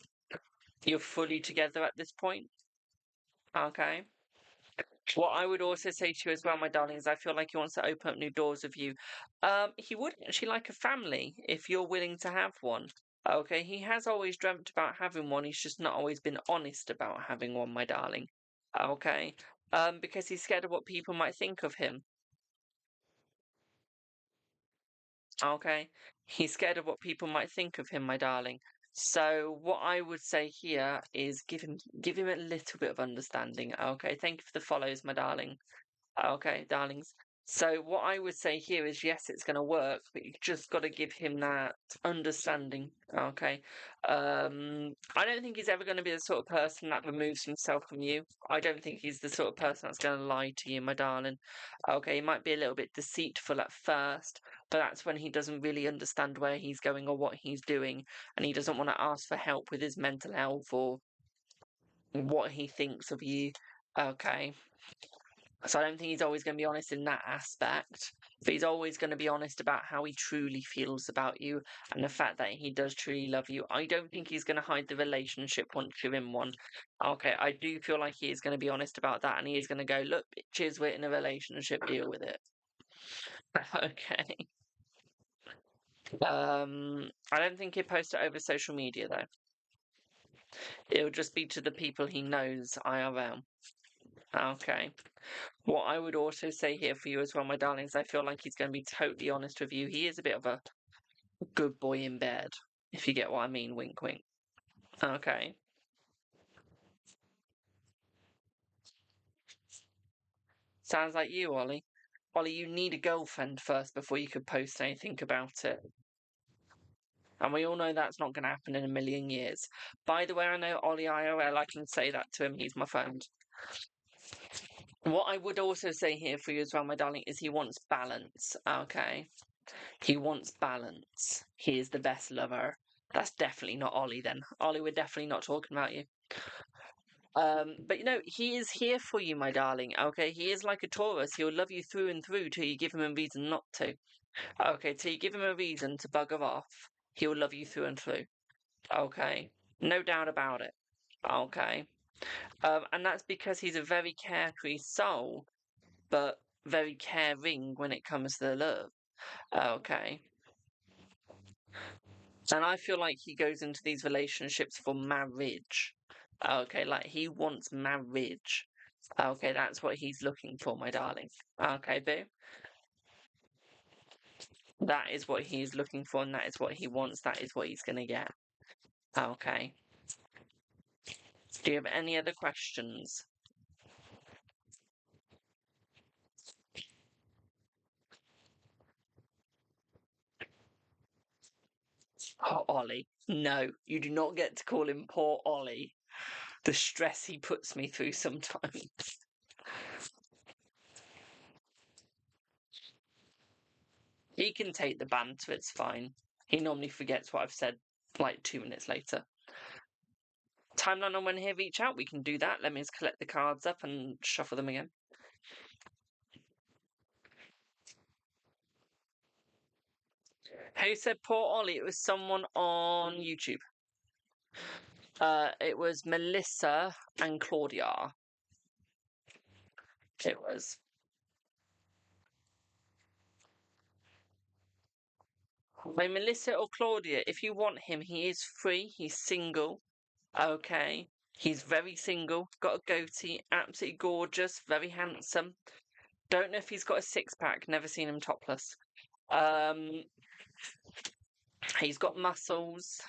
[SPEAKER 1] you're fully together at this point. Okay. What I would also say to you as well, my darling, is I feel like he wants to open up new doors with you. He would actually like a family if you're willing to have one. Okay, he has always dreamt about having one. He's just not always been honest about having one, my darling. Okay. Because he's scared of what people might think of him. Okay. He's scared of what people might think of him, my darling. So what I would say here is give him a little bit of understanding. Okay. Thank you for the follows, my darling. Okay, darlings. So what I would say here is, yes, it's going to work, but you just got to give him that understanding. Okay. I don't think he's ever going to be the sort of person that removes himself from you. I don't think he's the sort of person that's going to lie to you, my darling. Okay, he might be a little bit deceitful at first, but that's when he doesn't really understand where he's going or what he's doing, and he doesn't want to ask for help with his mental health or what he thinks of you. Okay. So I don't think he's always going to be honest in that aspect, but he's always going to be honest about how he truly feels about you and the fact that he does truly love you. I don't think he's going to hide the relationship once you're in one. Okay, I do feel like he is going to be honest about that, and he is going to go, look, bitches, we're in a relationship, deal with it. Okay. I don't think he'll post it over social media, though. It'll just be to the people he knows IRL. Okay. What I would also say here for you as well, my darlings, I feel like he's going to be totally honest with you. He is a bit of a good boy in bed, if you get what I mean. Wink, wink. Okay. Sounds like you, Ollie. Ollie, you need a girlfriend first before you could post anything about it. And we all know that's not going to happen in a million years. By the way, I know Ollie IRL, I can say that to him. He's my friend. What I would also say here for you as well, my darling, is he wants balance. Okay. He wants balance. He is the best lover. That's definitely not Ollie then. Ollie, we're definitely not talking about you. But he is here for you, my darling. Okay, he is like a Taurus. He'll love you through and through till you give him a reason not to. Okay, till you give him a reason to bugger off, he'll love you through and through. Okay, no doubt about it. Okay, and that's because he's a very carefree soul, but very caring when it comes to love. Okay. And I feel like he goes into these relationships for marriage. Okay, like he wants marriage. Okay, that's what he's looking for, my darling. Okay, boo. That is what he's looking for, and that is what he wants. That is what he's going to get. Okay. Do you have any other questions? Oh, Ollie. No, you do not get to call him poor Ollie. The stress he puts me through sometimes. He can take the banter, it's fine. He normally forgets what I've said like 2 minutes later. Timeline on when he'll reach out, we can do that. Let me just collect the cards up and shuffle them again. Who said poor Ollie? It was someone on YouTube. It was Melissa and Claudia. It was. By Melissa or Claudia, if you want him, he is free. He's single. Okay. He's very single. Got a goatee. Absolutely gorgeous. Very handsome. Don't know if he's got a six-pack. Never seen him topless. He's got muscles.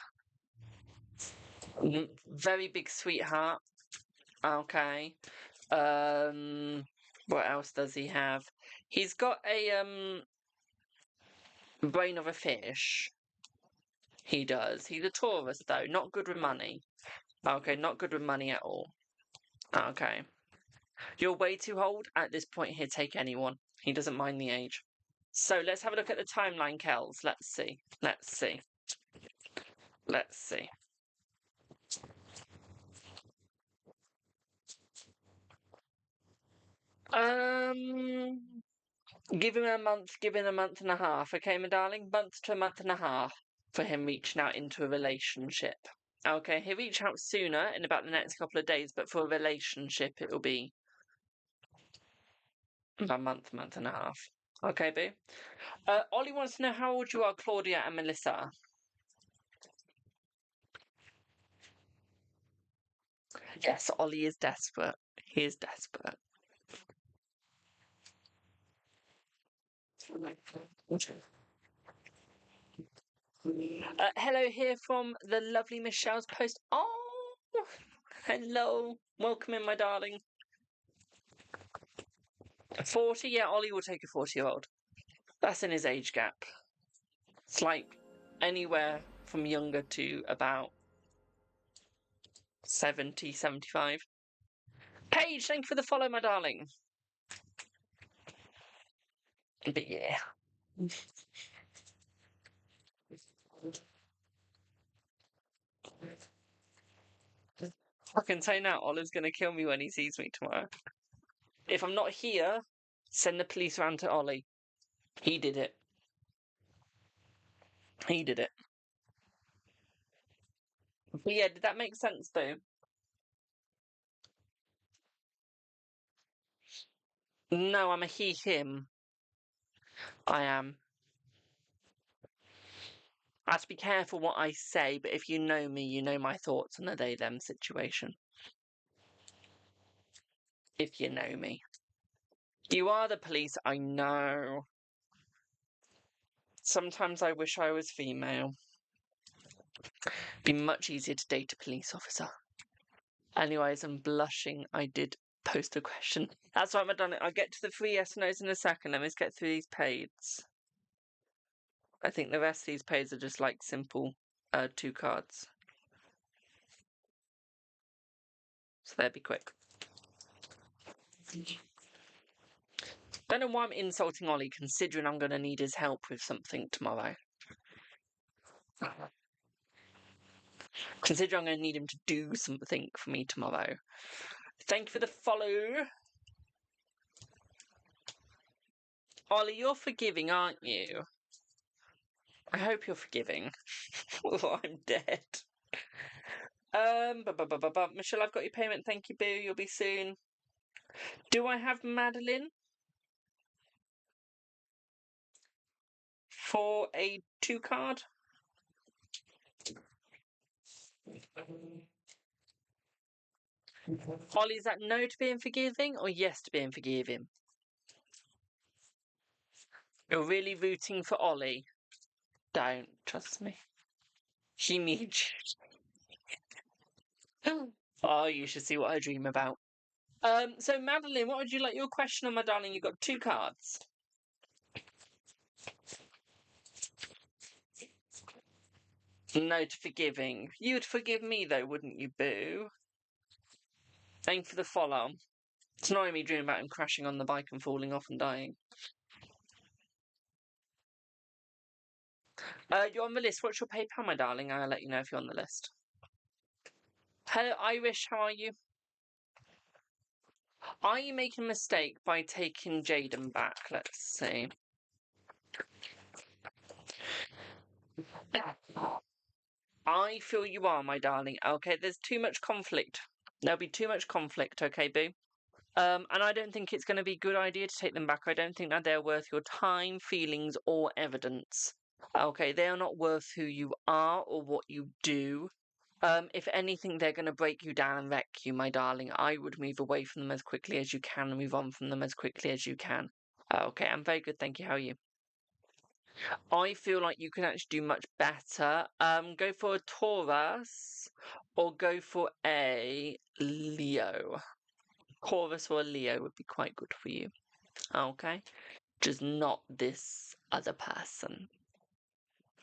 [SPEAKER 1] Very big sweetheart. Okay. What else does he have? He's got a brain of a fish. He does. He's a Taurus though. Not good with money. Okay, not good with money at all. Okay. You're way too old. At this point, he'll take anyone. He doesn't mind the age. So let's have a look at the timeline, Kels. Let's see. Let's see. Let's see. Give him a month, give him a month and a half, okay, my darling? Month to a month and a half for him reaching out into a relationship. Okay, he'll reach out sooner in about the next couple of days, but for a relationship, it'll be about a month and a half. Okay, boo? Ollie wants to know how old you are, Claudia and Melissa. Yes, Ollie is desperate. He is desperate. Hello here from the lovely Michelle's post. Oh, hello. Welcome in, my darling. 40? Yeah, Ollie will take a 40-year-old. That's in his age gap. It's like anywhere from younger to about 70, 75. Paige, thank you for the follow, my darling. But yeah. I can say now, Olive's going to kill me when he sees me tomorrow. If I'm not here, send the police around to Ollie. He did it. He did it. But yeah, did that make sense, though? No, I'm a he, him. I am. I have to be careful what I say, but if you know me, you know my thoughts on a they-them situation. If you know me. You are the police, I know. Sometimes I wish I was female. Be much easier to date a police officer. Anyways, I'm blushing. I did post a question. That's right, Madonna. I'll get to the free yes no's in a second. Let me just get through these paids. I think the rest of these paids are just like simple 2 cards. So they'll be quick. Don't know why I'm insulting Ollie, considering I'm going to need his help with something tomorrow. Considering I'm going to need him to do something for me tomorrow. Thank you for the follow. Ollie, you're forgiving, aren't you? I hope you're forgiving. Oh, I'm dead. Michelle, I've got your payment. Thank you, boo. You'll be soon. Do I have Madeline for a 2 card? Ollie, is that no to being forgiving or yes to being forgiving? You're really rooting for Ollie. Don't trust me. He needs you. Oh, you should see what I dream about. So Madeline, what would you like your question on, my darling? You've got 2 cards. No to forgiving. You'd forgive me though, wouldn't you, boo? Thank you for the follow. It's annoying me dreaming about him crashing on the bike and falling off and dying. You're on the list. What's your PayPal, my darling? I'll let you know if you're on the list. Hello, Irish. How are you? Are you making a mistake by taking Jaden back? Let's see. I feel you are, my darling. Okay, there's too much conflict. There'll be too much conflict, okay, boo? And I don't think it's going to be a good idea to take them back. I don't think that they're worth your time, feelings, or evidence. Okay, they are not worth who you are or what you do. If anything, they're going to break you down and wreck you, my darling. I would move away from them as quickly as you can and move on from them as quickly as you can. Okay, I'm very good, thank you. How are you? I feel like you can actually do much better. Go for a Taurus or go for a Leo. Taurus or a Leo would be quite good for you. Okay? Just not this other person.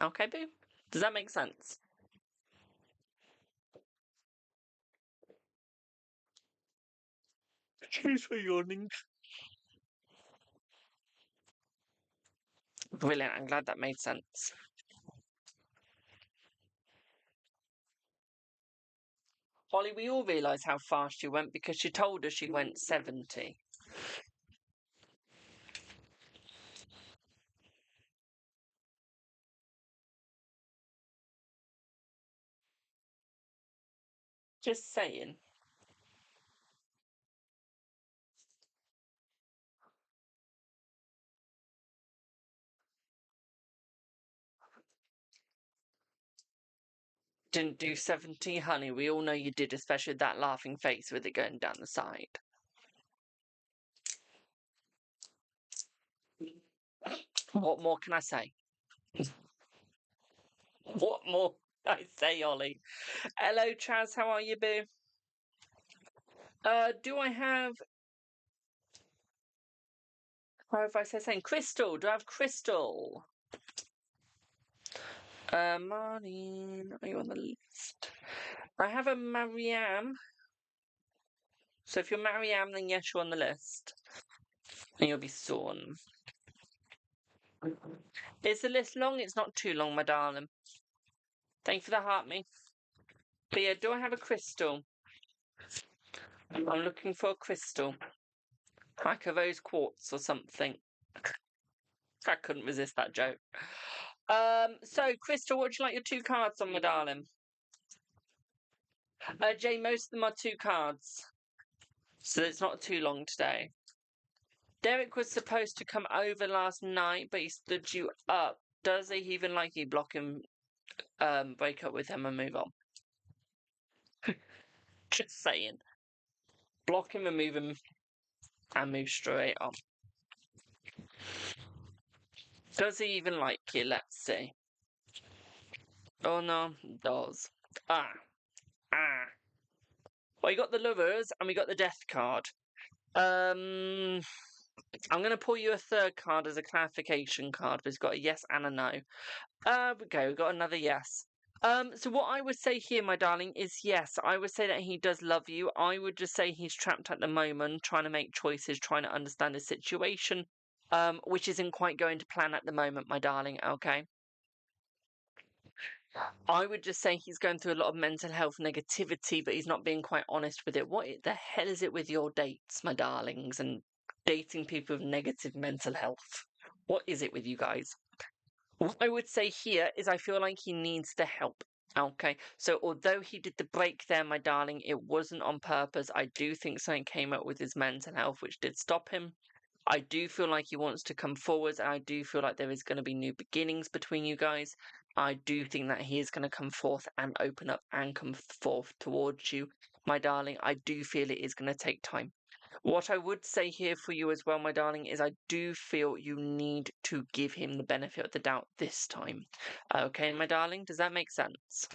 [SPEAKER 1] Okay, boo? Does that make sense? Excuse for yawning. Brilliant, I'm glad that made sense. Holly, we all realise how fast you went because she told us she went 70. Just saying. Didn't do 70, honey. We all know you did, especially with that laughing face with it going down the side. What more can I say? What more can I say, Ollie? Hello, Chaz. How are you, boo? Do I have Or if I say saying crystal, do I have crystal? Marlene, are you on the list? I have a Mariam. So if you're Mariam, then yes, you're on the list. And you'll be Sawn. Is the list long? It's not too long, my darling. Thank you for the heart, me. But yeah, do I have a crystal? I'm looking for a crystal. Like a rose quartz or something. I couldn't resist that joke. So, Crystal, what would you like your 2 cards on, my darling? Jay, most of them are 2 cards. So it's not too long today. Derek was supposed to come over last night, but he stood you up. Does he even like you? Block him, break up with him and move on. Just saying. Block him and move straight on. Does he even like you? Let's see. Oh no, does. Ah. Well, you got the lovers and we got the death card. I'm going to pull you a 3rd card as a clarification card. We've got a yes and a no. Okay, we've got another yes. So what I would say here, my darling, is yes. I would say that he does love you. I would just say he's trapped at the moment, trying to make choices, trying to understand the situation, which isn't quite going to plan at the moment, my darling, okay? I would just say he's going through a lot of mental health negativity, but he's not being quite honest with it. What the hell is it with your dates, my darlings, and dating people with negative mental health? What is it with you guys? What I would say here is I feel like he needs the help. Okay, so although he did the break there, my darling, it wasn't on purpose. I do think something came up with his mental health, which did stop him. I do feel like he wants to come forwards, and I do feel like there is going to be new beginnings between you guys. I do think that he is going to come forth and open up and come forth towards you, my darling. I do feel it is going to take time. What I would say here for you as well, my darling, is I do feel you need to give him the benefit of the doubt this time. Okay, my darling, does that make sense?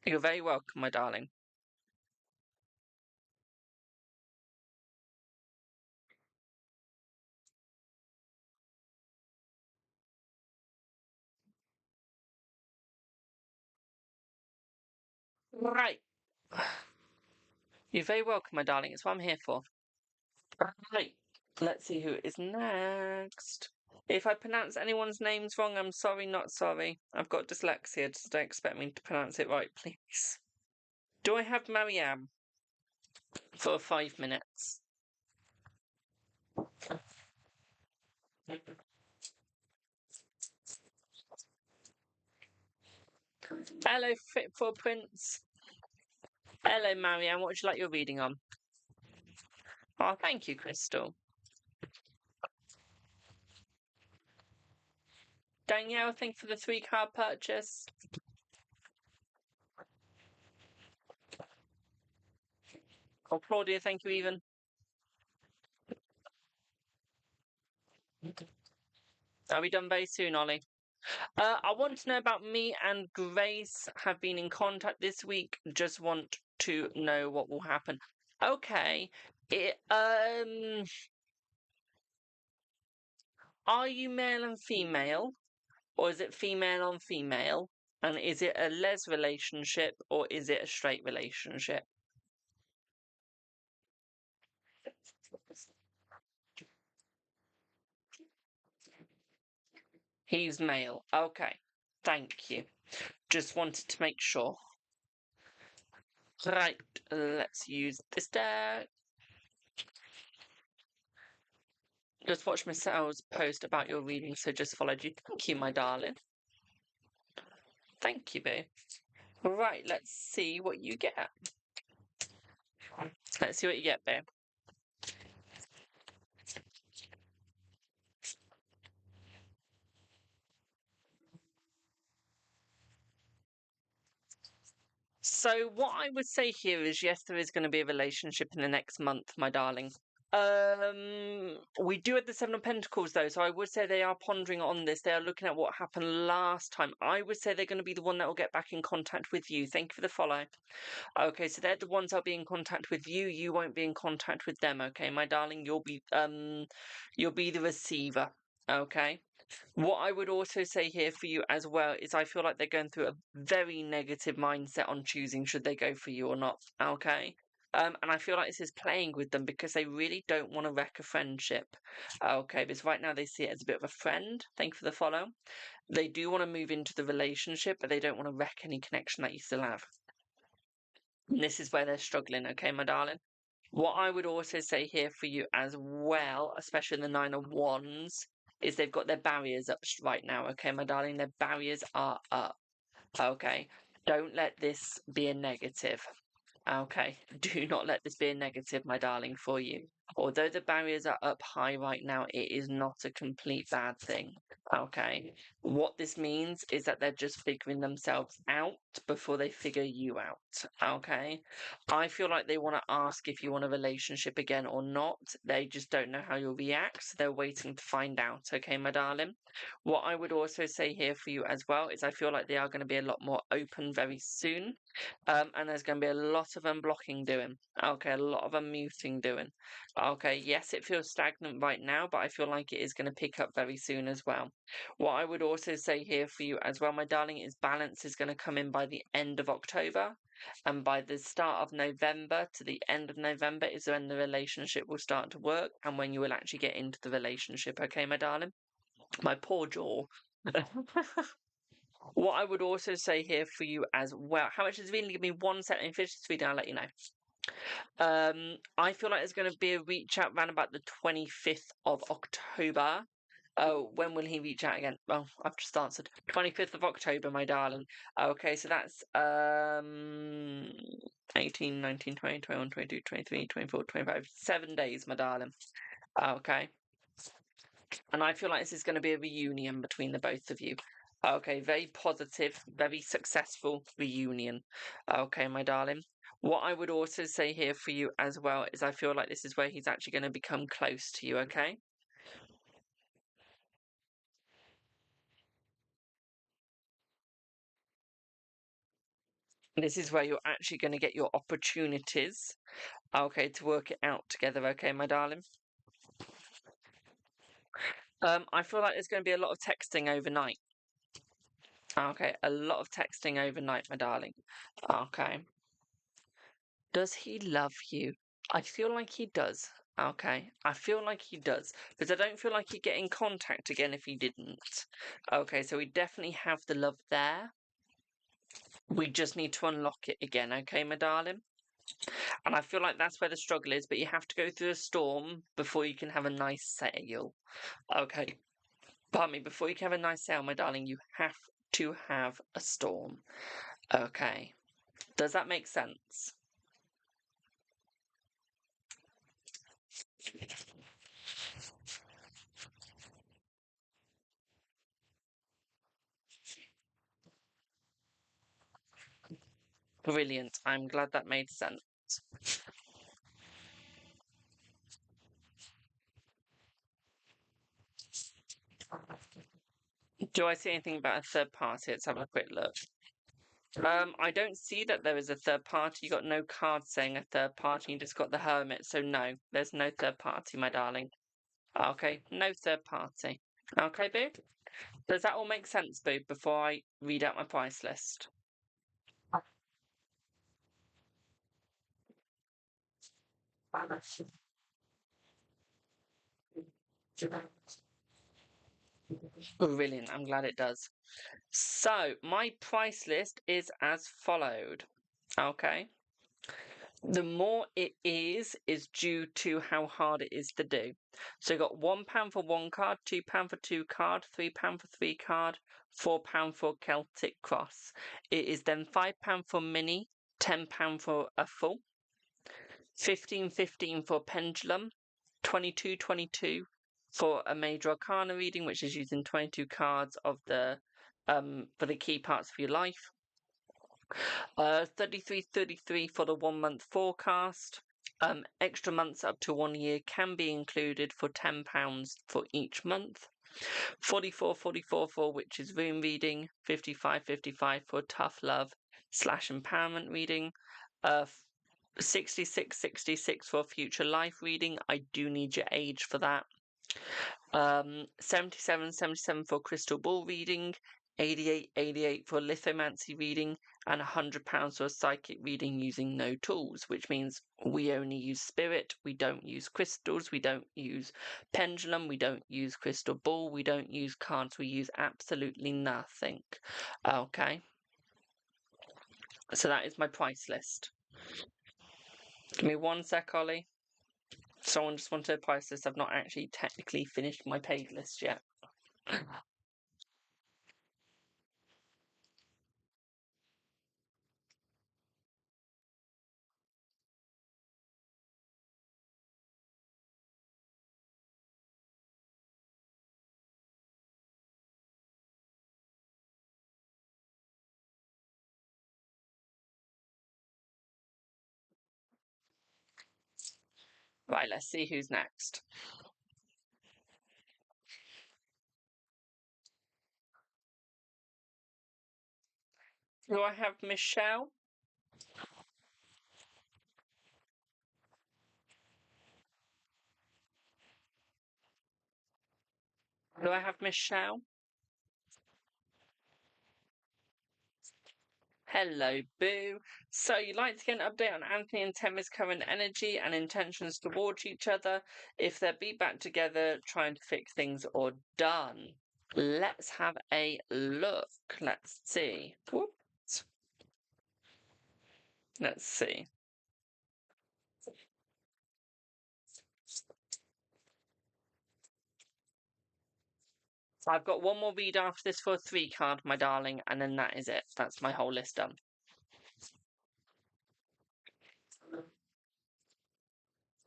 [SPEAKER 1] You're very welcome, my darling. Right. You're very welcome, my darling. It's what I'm here for. Right. Let's see who is next. If I pronounce anyone's names wrong, I'm sorry, not sorry. I've got dyslexia, just don't expect me to pronounce it right, please. Do I have Mariam for 5 minutes? Hello, Fit for Prince. Hello, Marianne. What would you like your reading on? Oh, thank you, Crystal. Danielle, thank you for the 3-card purchase. Oh, Claudia, thank you even. Are we done very soon, Ollie? I want to know about me and Grace have been in contact this week. Just want to know what will happen. Okay. Are you male and female? Or is it female on female? And is it a les relationship or is it a straight relationship? He's male. Okay. Thank you. Just wanted to make sure. Right. Let's use this deck. Just watch Michelle's post about your reading, so just followed you. Thank you, my darling. Thank you, boo. Right, let's see what you get. Let's see what you get, babe. So what I would say here is yes, there is going to be a relationship in the next month, my darling. We do have the Seven of Pentacles, though, so I would say they are pondering on this. They are looking at what happened last time. I would say they're going to be the one that will get back in contact with you. Thank you for the follow. Okay, so they're the ones that'll be in contact with you. You won't be in contact with them, okay, my darling? You'll be the receiver, okay? What I would also say here for you as well is I feel like they're going through a very negative mindset on choosing should they go for you or not, okay? And I feel like this is playing with them because they really don't want to wreck a friendship, okay? Because right now they see it as a bit of a friend. Thank you for the follow. They do want to move into the relationship, but they don't want to wreck any connection that you still have. And this is where they're struggling, okay, my darling? What I would also say here for you as well, especially the Nine of Wands, is they've got their barriers up right now, okay, my darling? Their barriers are up, okay? Don't let this be a negative, okay? Do not let this be a negative, my darling, for you. Although the barriers are up high right now, it is not a complete bad thing, okay? What this means is that they're just figuring themselves out before they figure you out, okay? I feel like they want to ask if you want a relationship again or not. They just don't know how you'll react, so they're waiting to find out, okay, my darling? What I would also say here for you as well is I feel like they are going to be a lot more open very soon. And there's going to be a lot of unblocking doing. Okay, a lot of unmuting doing. Okay, yes, it feels stagnant right now, but I feel like it is going to pick up very soon as well. What I would also say here for you as well, my darling, is balance is going to come in by the end of October. And by the start of November to the end of November is when the relationship will start to work and when you will actually get into the relationship. Okay, my darling? My poor jaw. What I would also say here for you as well, how much is really? Give me 1 second. If it's just I'll let you know. I feel like there's going to be a reach out around about the 25th of October. Oh, when will he reach out again? Well, I've just answered. 25th of October, my darling. Okay, so that's 18, 19, 20, 21, 22, 23, 24, 25. 7 days, my darling. Okay. And I feel like this is going to be a reunion between the both of you. Okay, very positive, very successful reunion. Okay, my darling. What I would also say here for you as well is I feel like this is where he's actually going to become close to you, okay? This is where you're actually going to get your opportunities, okay, to work it out together, okay, my darling? I feel like there's going to be a lot of texting overnight. Okay, a lot of texting overnight, my darling. Okay. Does he love you? I feel like he does. Okay, I feel like he does. Because I don't feel like he'd get in contact again if he didn't. Okay, so we definitely have the love there. We just need to unlock it again, okay, my darling? And I feel like that's where the struggle is, but you have to go through a storm before you can have a nice sail. Okay, pardon me, before you can have a nice sail, my darling, you have to have a storm. Okay, does that make sense? Brilliant. I'm glad that made sense. Do I see anything about a third party? Let's have a quick look. I don't see that there is a third party. You got no card saying a third party. You just got the hermit. So no, there's no third party, my darling. Okay, no third party. Okay, boo. Does that all make sense, boo? Before I read out my price list. Brilliant. I'm glad it does. So my price list is as followed. Okay. The more it is due to how hard it is to do. So you got £1 for one card, £2 for two card, £3 for three card, £4 for Celtic Cross. It is then £5 for mini, £10 for a full, 15 for pendulum, 22 for a major arcana reading, which is using 22 cards of the for the key parts of your life. 33 for the 1 month forecast, Extra months up to 1 year can be included for £10 for each month. 44 for which is rune reading, 55 for tough love / empowerment reading, 66 for future life reading. I do need your age for that. 77 for crystal ball reading, 88 for lithomancy reading, and £100 for psychic reading using no tools, which means we only use spirit, we don't use crystals, we don't use pendulum, we don't use crystal ball, we don't use cards, we use absolutely nothing. Okay, so that is my price list. Give me 1 sec, Ollie. Someone just wanted a price list. I've not actually technically finished my paid list yet. Right, let's see who's next. Do I have Michelle? Do I have Michelle? Hello, Boo. So, you'd like to get an update on Anthony and Temmie's current energy and intentions towards each other, if they'll be back together, trying to fix things, or done. Let's have a look. Let's see. Whoops. Let's see. I've got one more read after this for a 3 card, my darling, and then that is it. That's my whole list done.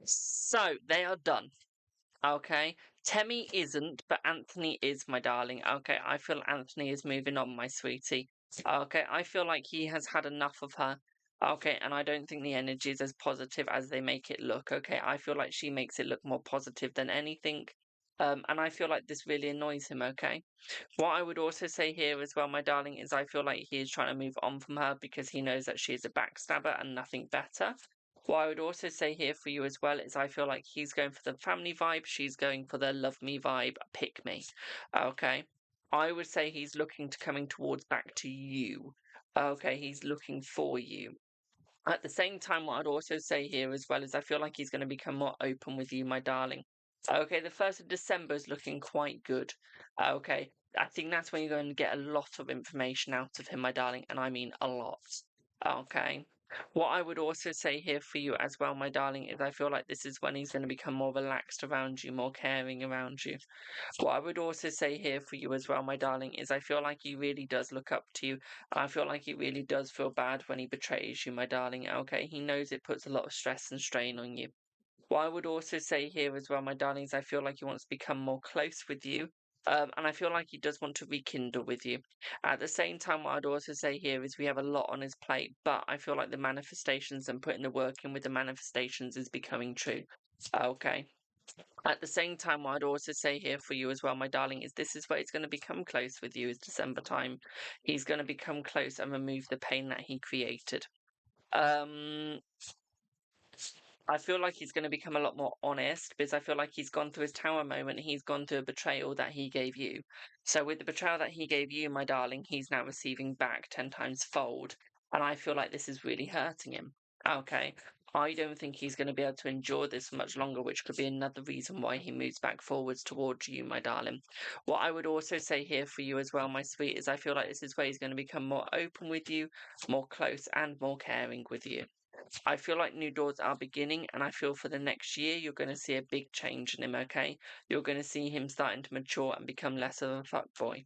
[SPEAKER 1] So, they are done. Okay, Temmie isn't, but Anthony is, my darling. Okay, I feel Anthony is moving on, my sweetie. Okay, I feel like he has had enough of her. Okay, and I don't think the energy is as positive as they make it look. Okay, I feel like she makes it look more positive than anything. And I feel like this really annoys him, okay? What I would also say here as well, my darling, is I feel like he is trying to move on from her because he knows that she is a backstabber and nothing better. What I would also say here for you as well is I feel like he's going for the family vibe, she's going for the love me vibe, pick me. Okay. I would say he's looking to coming towards back to you. Okay, he's looking for you. At the same time, what I'd also say here as well is I feel like he's going to become more open with you, my darling. Okay, the 1st of December is looking quite good. Okay, I think that's when you're going to get a lot of information out of him, my darling, and I mean a lot. Okay. What I would also say here for you as well, my darling, is I feel like this is when he's going to become more relaxed around you, more caring around you. What I would also say here for you as well, my darling, is I feel like he really does look up to you. And I feel like he really does feel bad when he betrays you, my darling. Okay, he knows it puts a lot of stress and strain on you. What I would also say here as well, my darlings, I feel like he wants to become more close with you. And I feel like he does want to rekindle with you. At the same time, what I'd also say here is we have a lot on his plate, but I feel like the manifestations and putting the work in with the manifestations is becoming true. Okay. At the same time, what I'd also say here for you as well, my darling, is this is where he's going to become close with you, is December time. He's going to become close and remove the pain that he created. I feel like he's going to become a lot more honest because I feel like he's gone through his tower moment. He's gone through a betrayal that he gave you. So with the betrayal that he gave you, my darling, he's now receiving back 10 times fold. And I feel like this is really hurting him. Okay. I don't think he's going to be able to endure this much longer, which could be another reason why he moves back forwards towards you, my darling. What I would also say here for you as well, my sweet, is I feel like this is where he's going to become more open with you, more close and more caring with you. I feel like new doors are beginning, and I feel for the next year you're going to see a big change in him, okay? You're going to see him starting to mature and become less of a fuckboy.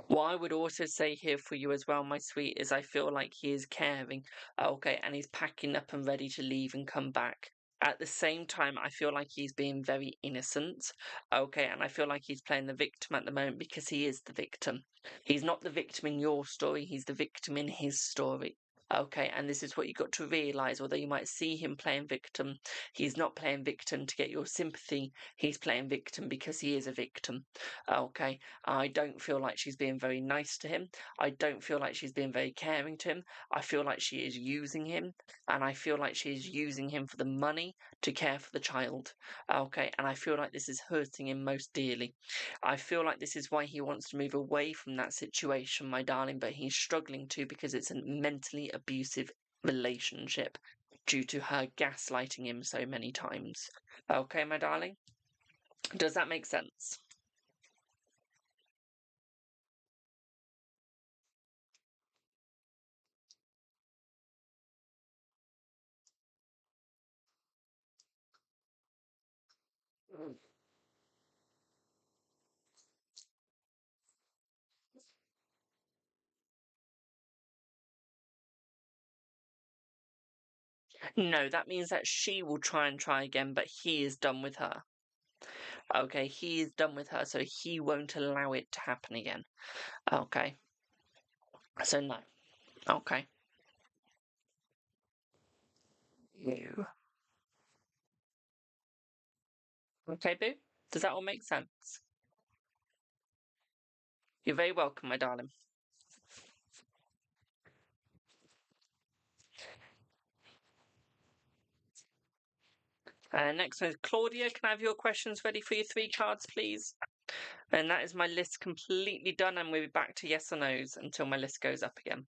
[SPEAKER 1] What I would also say here for you as well, my sweet, is I feel like he is caring, okay, and he's packing up and ready to leave and come back. At the same time, I feel like he's being very innocent, okay, and I feel like he's playing the victim at the moment because he is the victim. He's not the victim in your story, he's the victim in his story. Okay, and this is what you got to realise. Although you might see him playing victim, he's not playing victim to get your sympathy. He's playing victim because he is a victim. Okay, I don't feel like she's being very nice to him. I don't feel like she's being very caring to him. I feel like she is using him, and I feel like she is using him for the money to care for the child. Okay, and I feel like this is hurting him most dearly. I feel like this is why he wants to move away from that situation, my darling, but he's struggling to because it's a mentally abusive relationship due to her gaslighting him so many times. Okay, my darling? Does that make sense? No, that means that she will try again, but he is done with her. Okay, he is done with her, so he won't allow it to happen again. Okay. So no. Okay. You. Okay, boo? Does that all make sense? You're very welcome, my darling. Next one is Claudia. Can I have your questions ready for your 3 cards, please? And that is my list completely done, and we'll be back to yes or no's until my list goes up again.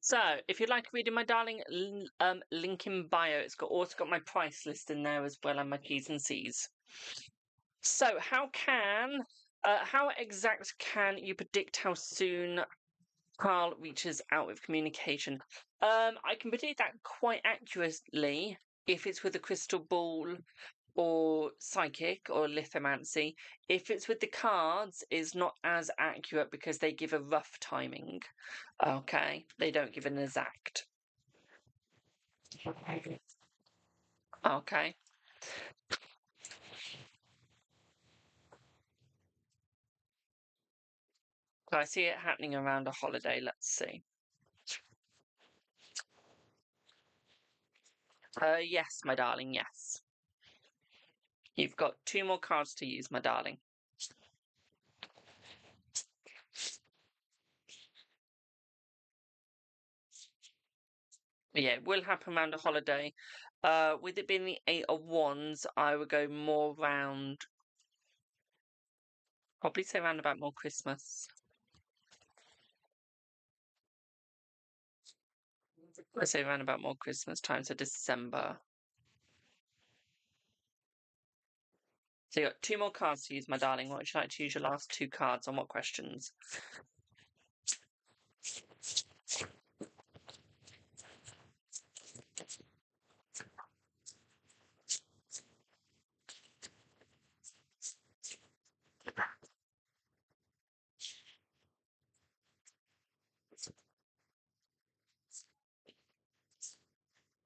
[SPEAKER 1] So, if you'd like reading my darling, link in bio. It's also got my price list in there as well and my T's and C's. So, how exact can you predict how soon Carl reaches out with communication? I can predict that quite accurately if it's with a crystal ball or psychic or lithomancy. If it's with the cards, it's not as accurate because they give a rough timing. Okay, they don't give an exact. Okay. So I see it happening around a holiday. Let's see. Yes, my darling, yes. You've got 2 more cards to use, my darling. Yeah, it will happen around a holiday. With it being the 8 of Wands, I would go more round, probably say around about more Christmas. I say around about more Christmas time, so December. So you got 2 more cards to use, my darling. What would you like to use your last 2 cards on? What questions?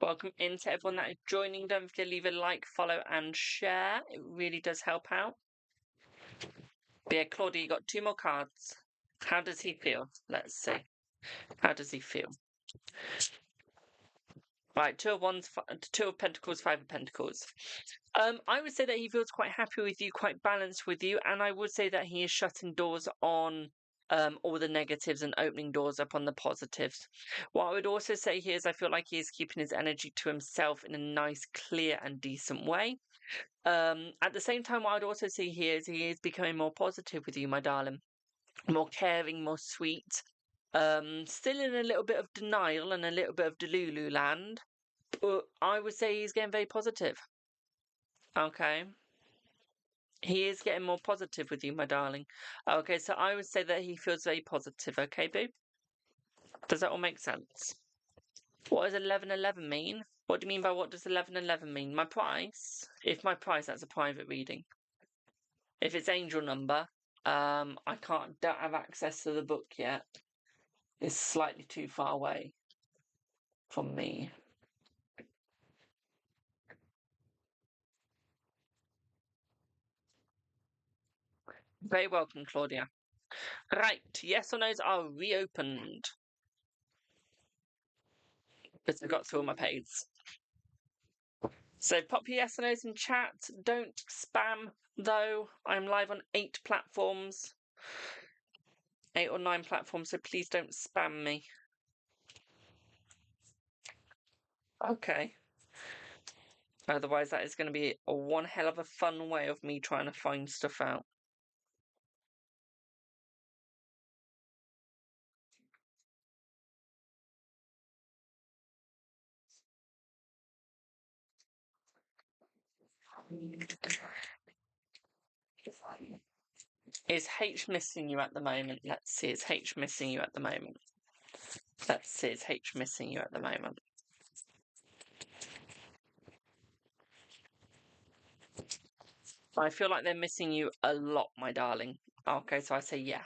[SPEAKER 1] Welcome in to everyone that is joining. Don't forget to leave a like, follow, and share. It really does help out. But yeah, Claudia, you got 2 more cards. How does he feel? Let's see. How does he feel? Right, 2 of Wands, 2 of Pentacles, 5 of Pentacles. I would say that he feels quite happy with you, quite balanced with you, and I would say that he is shutting doors on all the negatives and opening doors up on the positives. What I would also say here is I feel like he is keeping his energy to himself in a nice, clear, and decent way. At the same time, what I'd also see here is he is becoming more positive with you, my darling. More caring, more sweet. Still in a little bit of denial and a little bit of Delulu land. But I would say he's getting very positive. Okay. He is getting more positive with you, my darling. Okay, so I would say that he feels very positive. Okay, boo? Does that all make sense? What does 1111 mean? What do you mean by what does 1111 mean? My price? If my price, that's a private reading. If it's angel number, don't have access to the book yet. It's slightly too far away from me. Very welcome, Claudia. Right, yes or no's are reopened. Because I got through all my pages. So pop your yes or no's in chat. Don't spam, though. I'm live on 8 platforms. 8 or 9 platforms, so please don't spam me. Okay. Otherwise, that is going to be one hell of a fun way of me trying to find stuff out. Is H missing you at the moment? Let's see. Is H missing you at the moment? Let's see. Is H missing you at the moment? I feel like they're missing you a lot, my darling. Okay, so I say yeah.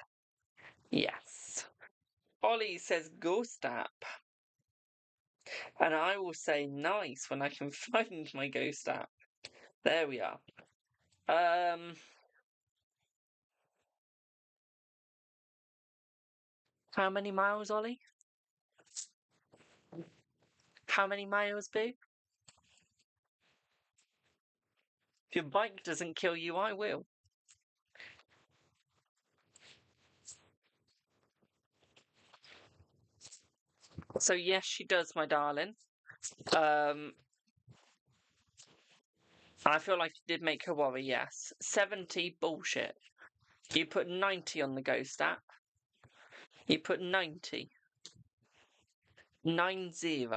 [SPEAKER 1] Yes. Ollie says ghost app. And I will say nice when I can find my ghost app. There we are. How many miles, Ollie? How many miles, boo? If your bike doesn't kill you, I will. So yes, she does, my darling. I feel like you did make her worry, yes. 70, bullshit. You put 90 on the ghost app. You put 90. 90.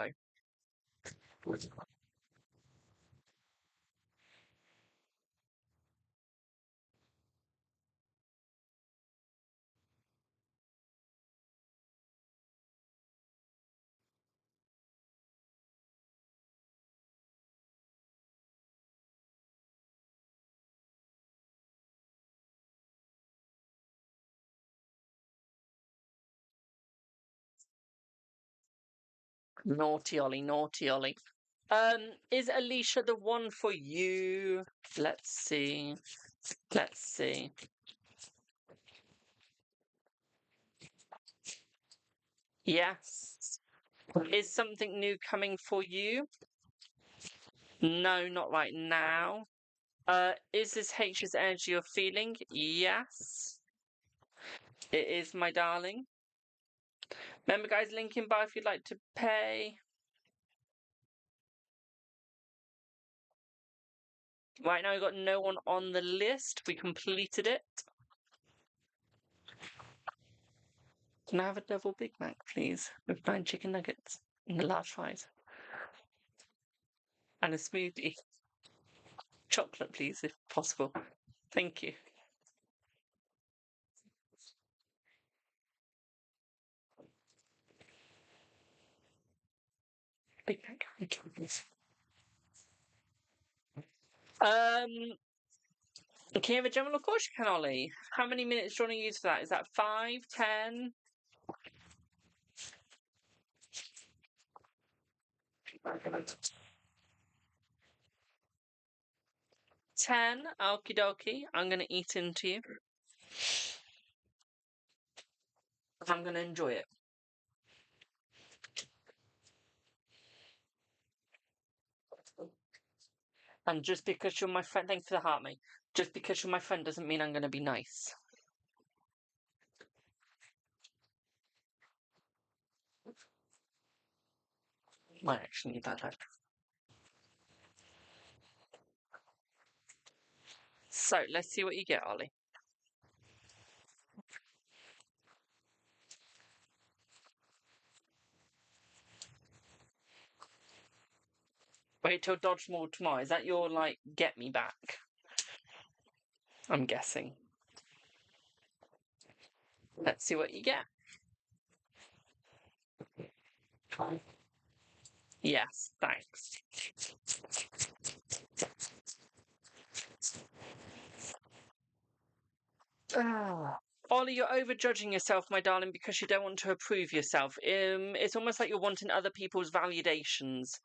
[SPEAKER 1] Naughty Ollie, naughty Ollie. Is Alicia the one for you? Let's see. Let's see. Yes. Is something new coming for you? No, not right now. Is this H's energy you're feeling? Yes. It is, my darling. Remember, guys, link in bio if you'd like to pay. Right now, we've got no one on the list. We completed it. Can I have a double Big Mac, please? With 9 chicken nuggets and the large fries. And a smoothie. Chocolate, please, if possible. Thank you. Big Mac. Thank you, please. Can you have a general? Of course you can, Ollie. How many minutes do you want to use for that? Is that 5, 10? 10? Okie dokie. I'm going to eat into you. I'm going to enjoy it. And just because you're my friend, thanks for the heart, mate. Just because you're my friend doesn't mean I'm going to be nice. Might actually need that. So let's see what you get, Ollie. Wait till dodge more tomorrow. Is that your like get me back? I'm guessing. Let's see what you get. Yes, thanks. Ollie, you're overjudging yourself, my darling, because you don't want to approve yourself. It's almost like you're wanting other people's validations,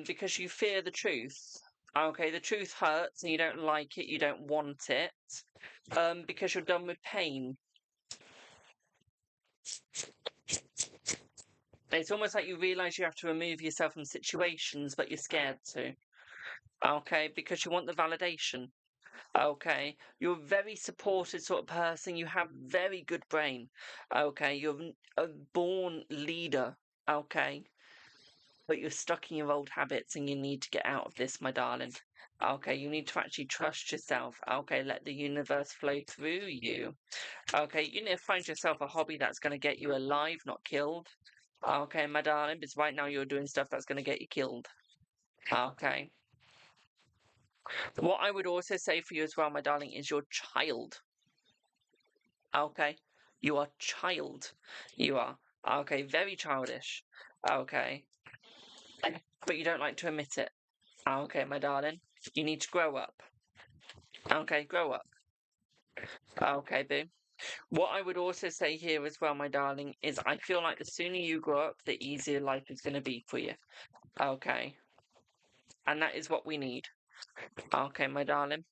[SPEAKER 1] because you fear the truth. Okay, the truth hurts and you don't like it, you don't want it, because you're done with pain. It's almost like you realise you have to remove yourself from situations, but you're scared to. Okay, because you want the validation. Okay, you're a very supported sort of person. You have very good brain. Okay, you're a born leader. Okay, but you're stuck in your old habits and you need to get out of this, my darling. Okay, you need to actually trust yourself. Okay, let the universe flow through you. Okay, you need to find yourself a hobby that's going to get you alive, not killed. Okay, my darling, because right now you're doing stuff that's going to get you killed. Okay. What I would also say for you as well, my darling, is your child. Okay. You are child. You are. Okay, very childish. Okay. But you don't like to admit it. Okay, my darling. You need to grow up. Okay, grow up. Okay, boo. What I would also say here as well, my darling, is I feel like the sooner you grow up, the easier life is going to be for you. Okay. And that is what we need. Okay, my darling.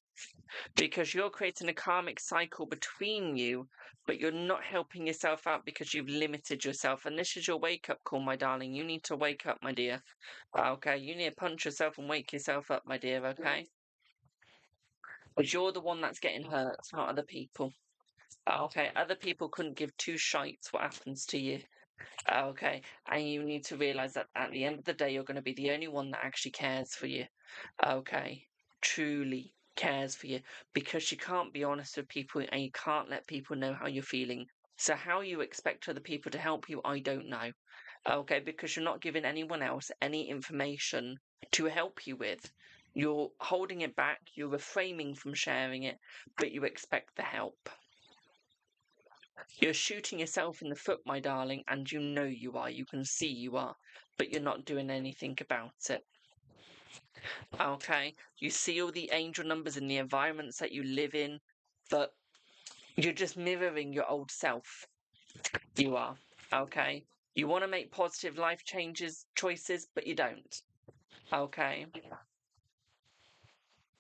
[SPEAKER 1] Because you're creating a karmic cycle between you, but you're not helping yourself out because you've limited yourself. And this is your wake-up call, my darling. You need to wake up, my dear. Okay, you need to punch yourself and wake yourself up, my dear, okay? Because you're the one that's getting hurt, not other people. Okay, other people couldn't give two shites what happens to you. Okay, and you need to realise that at the end of the day, you're going to be the only one that actually cares for you. Okay, truly cares for you, because you can't be honest with people and you can't let people know how you're feeling. So how you expect other people to help you, I don't know. Okay, because you're not giving anyone else any information to help you with. You're holding it back, you're refraining from sharing it, but you expect the help. You're shooting yourself in the foot, my darling, and you know you are. You can see you are, but you're not doing anything about it. Okay? You see all the angel numbers in the environments that you live in, but you're just mirroring your old self. You are. Okay? You want to make positive life choices, but you don't. Okay?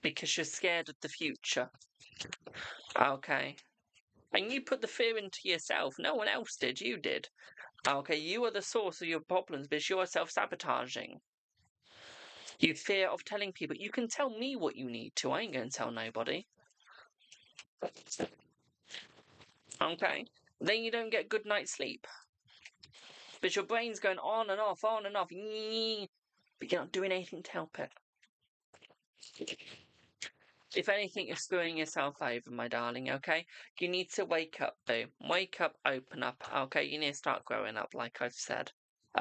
[SPEAKER 1] Because you're scared of the future. Okay? And you put the fear into yourself. No one else did. You did. Okay? You are the source of your problems because you're self-sabotaging. You fear of telling people. You can tell me what you need to. I ain't going to tell nobody. Okay? Then you don't get good night's sleep. But your brain's going on and off, on and off. But you're not doing anything to help it. If anything, you're screwing yourself over, my darling, okay? You need to wake up, boo. Wake up, open up, okay? You need to start growing up, like I've said.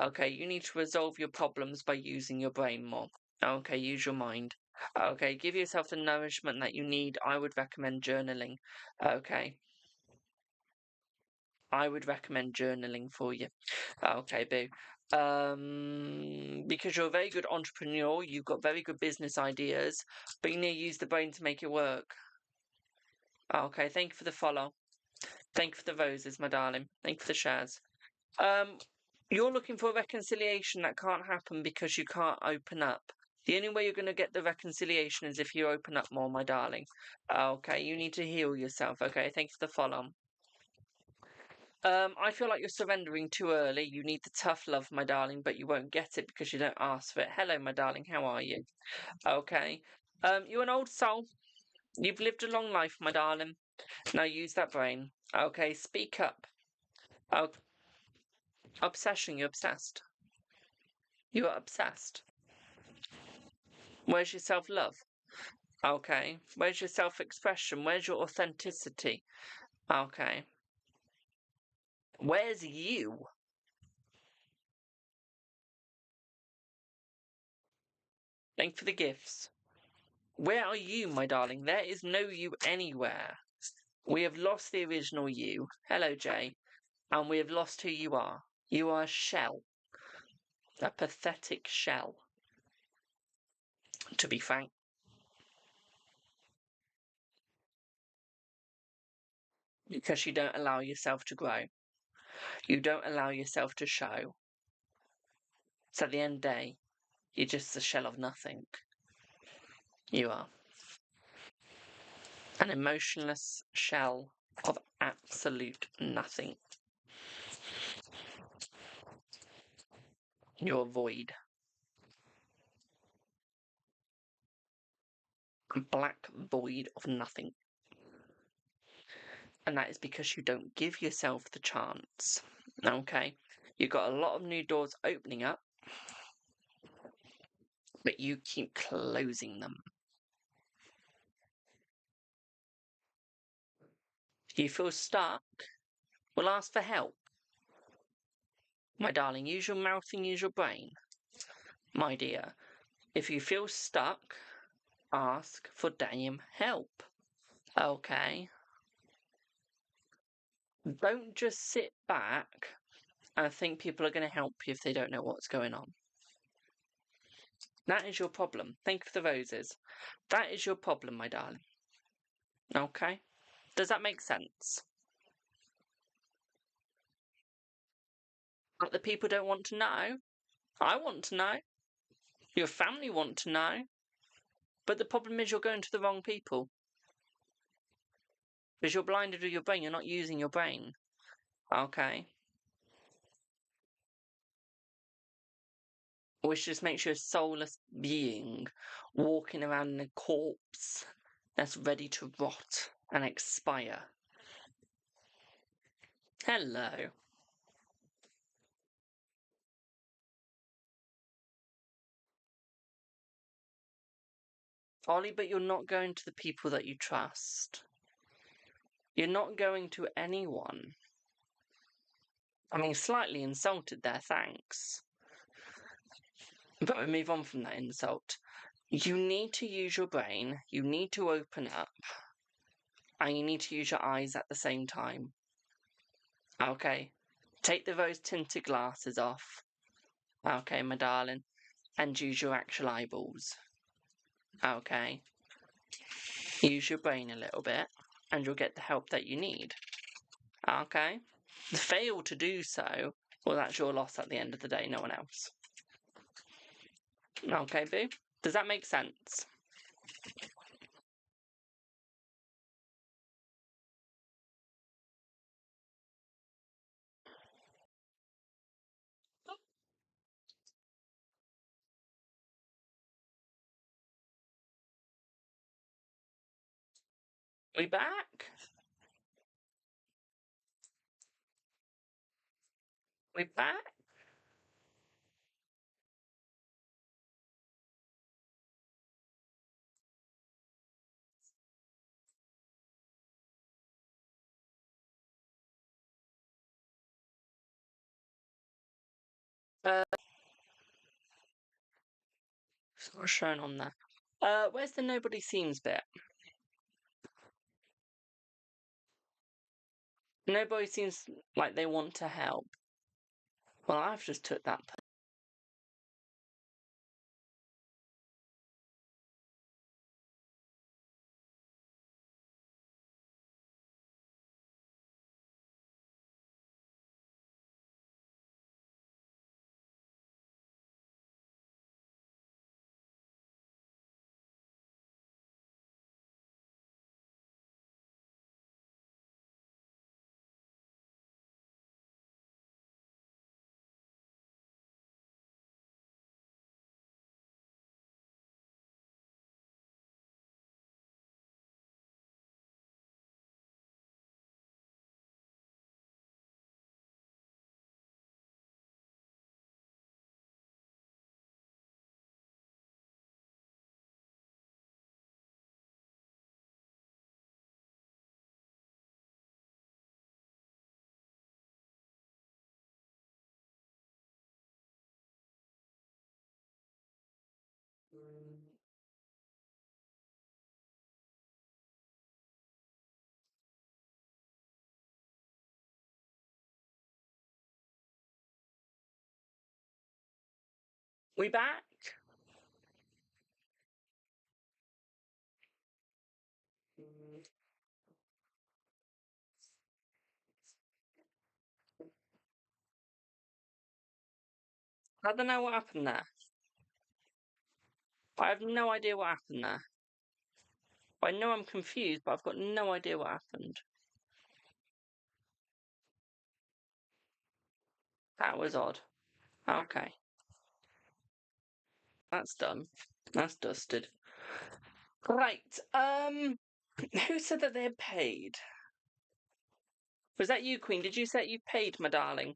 [SPEAKER 1] Okay, you need to resolve your problems by using your brain more. Okay, use your mind. Okay, give yourself the nourishment that you need. I would recommend journaling. Okay. I would recommend journaling for you. Okay, boo. Because you're a very good entrepreneur, you've got very good business ideas, but you need to use the brain to make it work. Okay, thank you for the follow. Thank you for the roses, my darling. Thank you for the shares. You're looking for a reconciliation that can't happen because you can't open up. The only way you're going to get the reconciliation is if you open up more, my darling. Okay, you need to heal yourself. Okay, thank you for the follow. I feel like you're surrendering too early. You need the tough love, my darling, but you won't get it because you don't ask for it. Hello, my darling. How are you? Okay. You're an old soul. You've lived a long life, my darling. Now use that brain. Okay, speak up. Oh, obsession, you're obsessed. You are obsessed. Where's your self-love? Okay. Where's your self-expression? Where's your authenticity? Okay. Where's you? Thank you for the gifts. Where are you, my darling? There is no you anywhere. We have lost the original you. Hello, Jay. And we have lost who you are. You are a shell. A pathetic shell. To be frank. Because you don't allow yourself to grow. You don't allow yourself to show. So at the end of the day, you're just a shell of nothing. You are. An emotionless shell of absolute nothing. You're a void. A black void of nothing. And that is because you don't give yourself the chance. Okay? You've got a lot of new doors opening up, but you keep closing them. If you feel stuck, well, ask for help. My darling, use your mouth and use your brain. My dear, if you feel stuck, ask for damn help. Okay? Don't just sit back and think people are going to help you if they don't know what's going on. That is your problem. Thank you for the roses. That is your problem, my darling. Okay? Does that make sense? But the people don't want to know. I want to know. Your family want to know. But the problem is you're going to the wrong people. Because you're blinded with your brain. You're not using your brain. Okay? Which just makes you a soulless being walking around in a corpse that's ready to rot and expire. Hello. Ollie, but you're not going to the people that you trust. You're not going to anyone. I mean, slightly insulted there, thanks. But we move on from that insult. You need to use your brain, you need to open up, and you need to use your eyes at the same time. Okay? Take the rose-tinted glasses off. Okay, my darling. And use your actual eyeballs. Okay? Use your brain a little bit, and you'll get the help that you need. Okay? Fail to do so, well, that's your loss at the end of the day, no one else. Okay, boo? Does that make sense? We back? We back? It's not shown on there. Where's the nobody seems bit? Nobody seems like they want to help. Well, I've just took that. We back? I don't know what happened there. I have no idea what happened there. I know I'm confused, but I've got no idea what happened. That was odd. Okay. That's done. That's dusted. Right. Who said that they had paid? Was that you, Queen? Did you say you paid, my darling?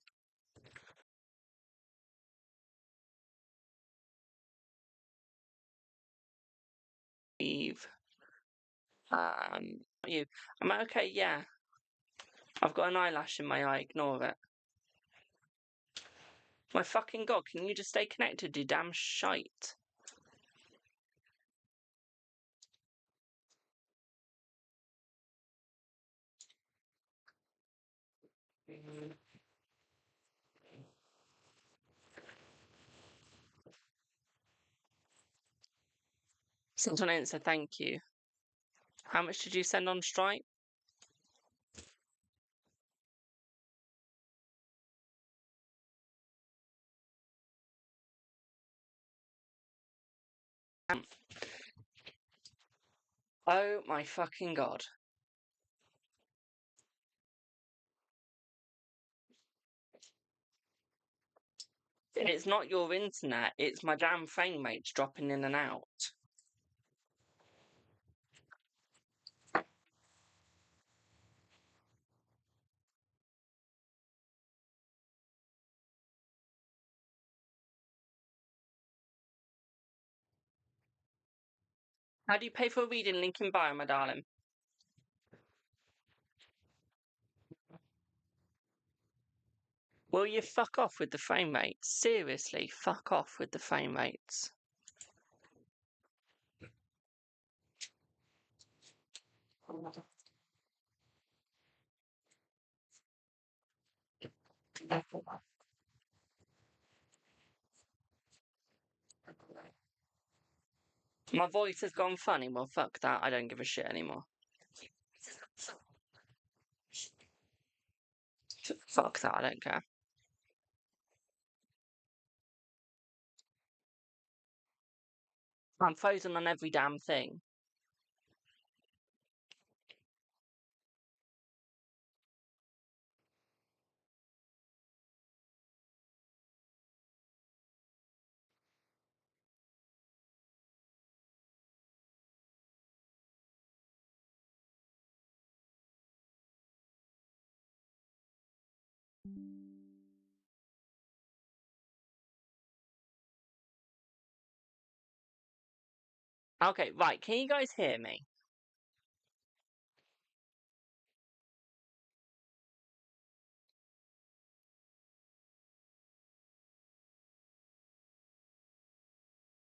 [SPEAKER 1] Eve. You. Am I okay? Yeah. I've got an eyelash in my eye. Ignore it. My fucking god! Can you just stay connected, you damn shite? Someone didn't say thank you. How much did you send on Stripe? Oh my fucking god. It's not your internet, it's my damn frame rates dropping in and out. How do you pay for a reading? Link in bio, my darling. Will you fuck off with the frame rates? Seriously, fuck off with the frame rates. My voice has gone funny. Well, fuck that. I don't give a shit anymore. Fuck that. I don't care. I'm frozen on every damn thing. Okay, right. Can you guys hear me?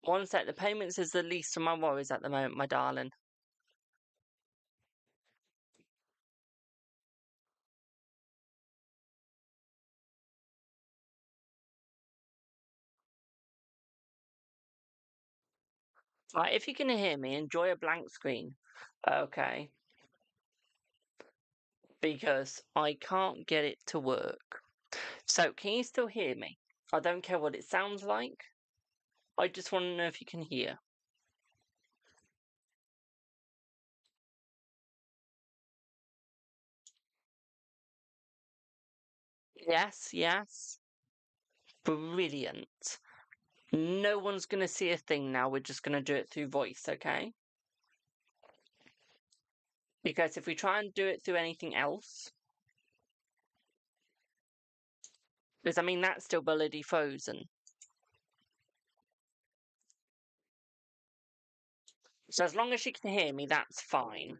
[SPEAKER 1] One sec. The payments is the least of my worries at the moment, my darling. Right, if you can hear me, enjoy a blank screen. Okay. Because I can't get it to work. So, can you still hear me? I don't care what it sounds like. I just want to know if you can hear. Yes, yes. Brilliant. No one's going to see a thing now. We're just going to do it through voice, okay? Because if we try and do it through anything else, because I mean, that's still bloody frozen. So as long as she can hear me, that's fine.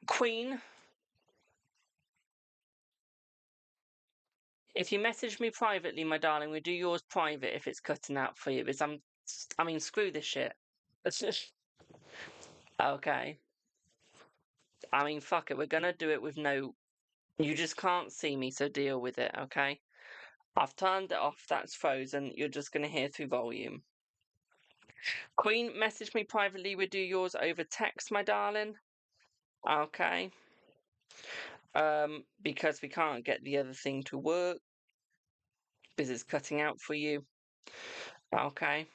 [SPEAKER 1] Queen, if you message me privately, my darling, we do yours private if it's cutting out for you. Because I'm I mean, screw this shit. Okay. I mean, fuck it. We're gonna do it with no. You just can't see me, so deal with it, okay? I've turned it off. That's frozen. You're just gonna hear through volume. Queen, message me privately. We do yours over text, my darling. Okay. Because we can't get the other thing to work. Because it's cutting out for you. Okay.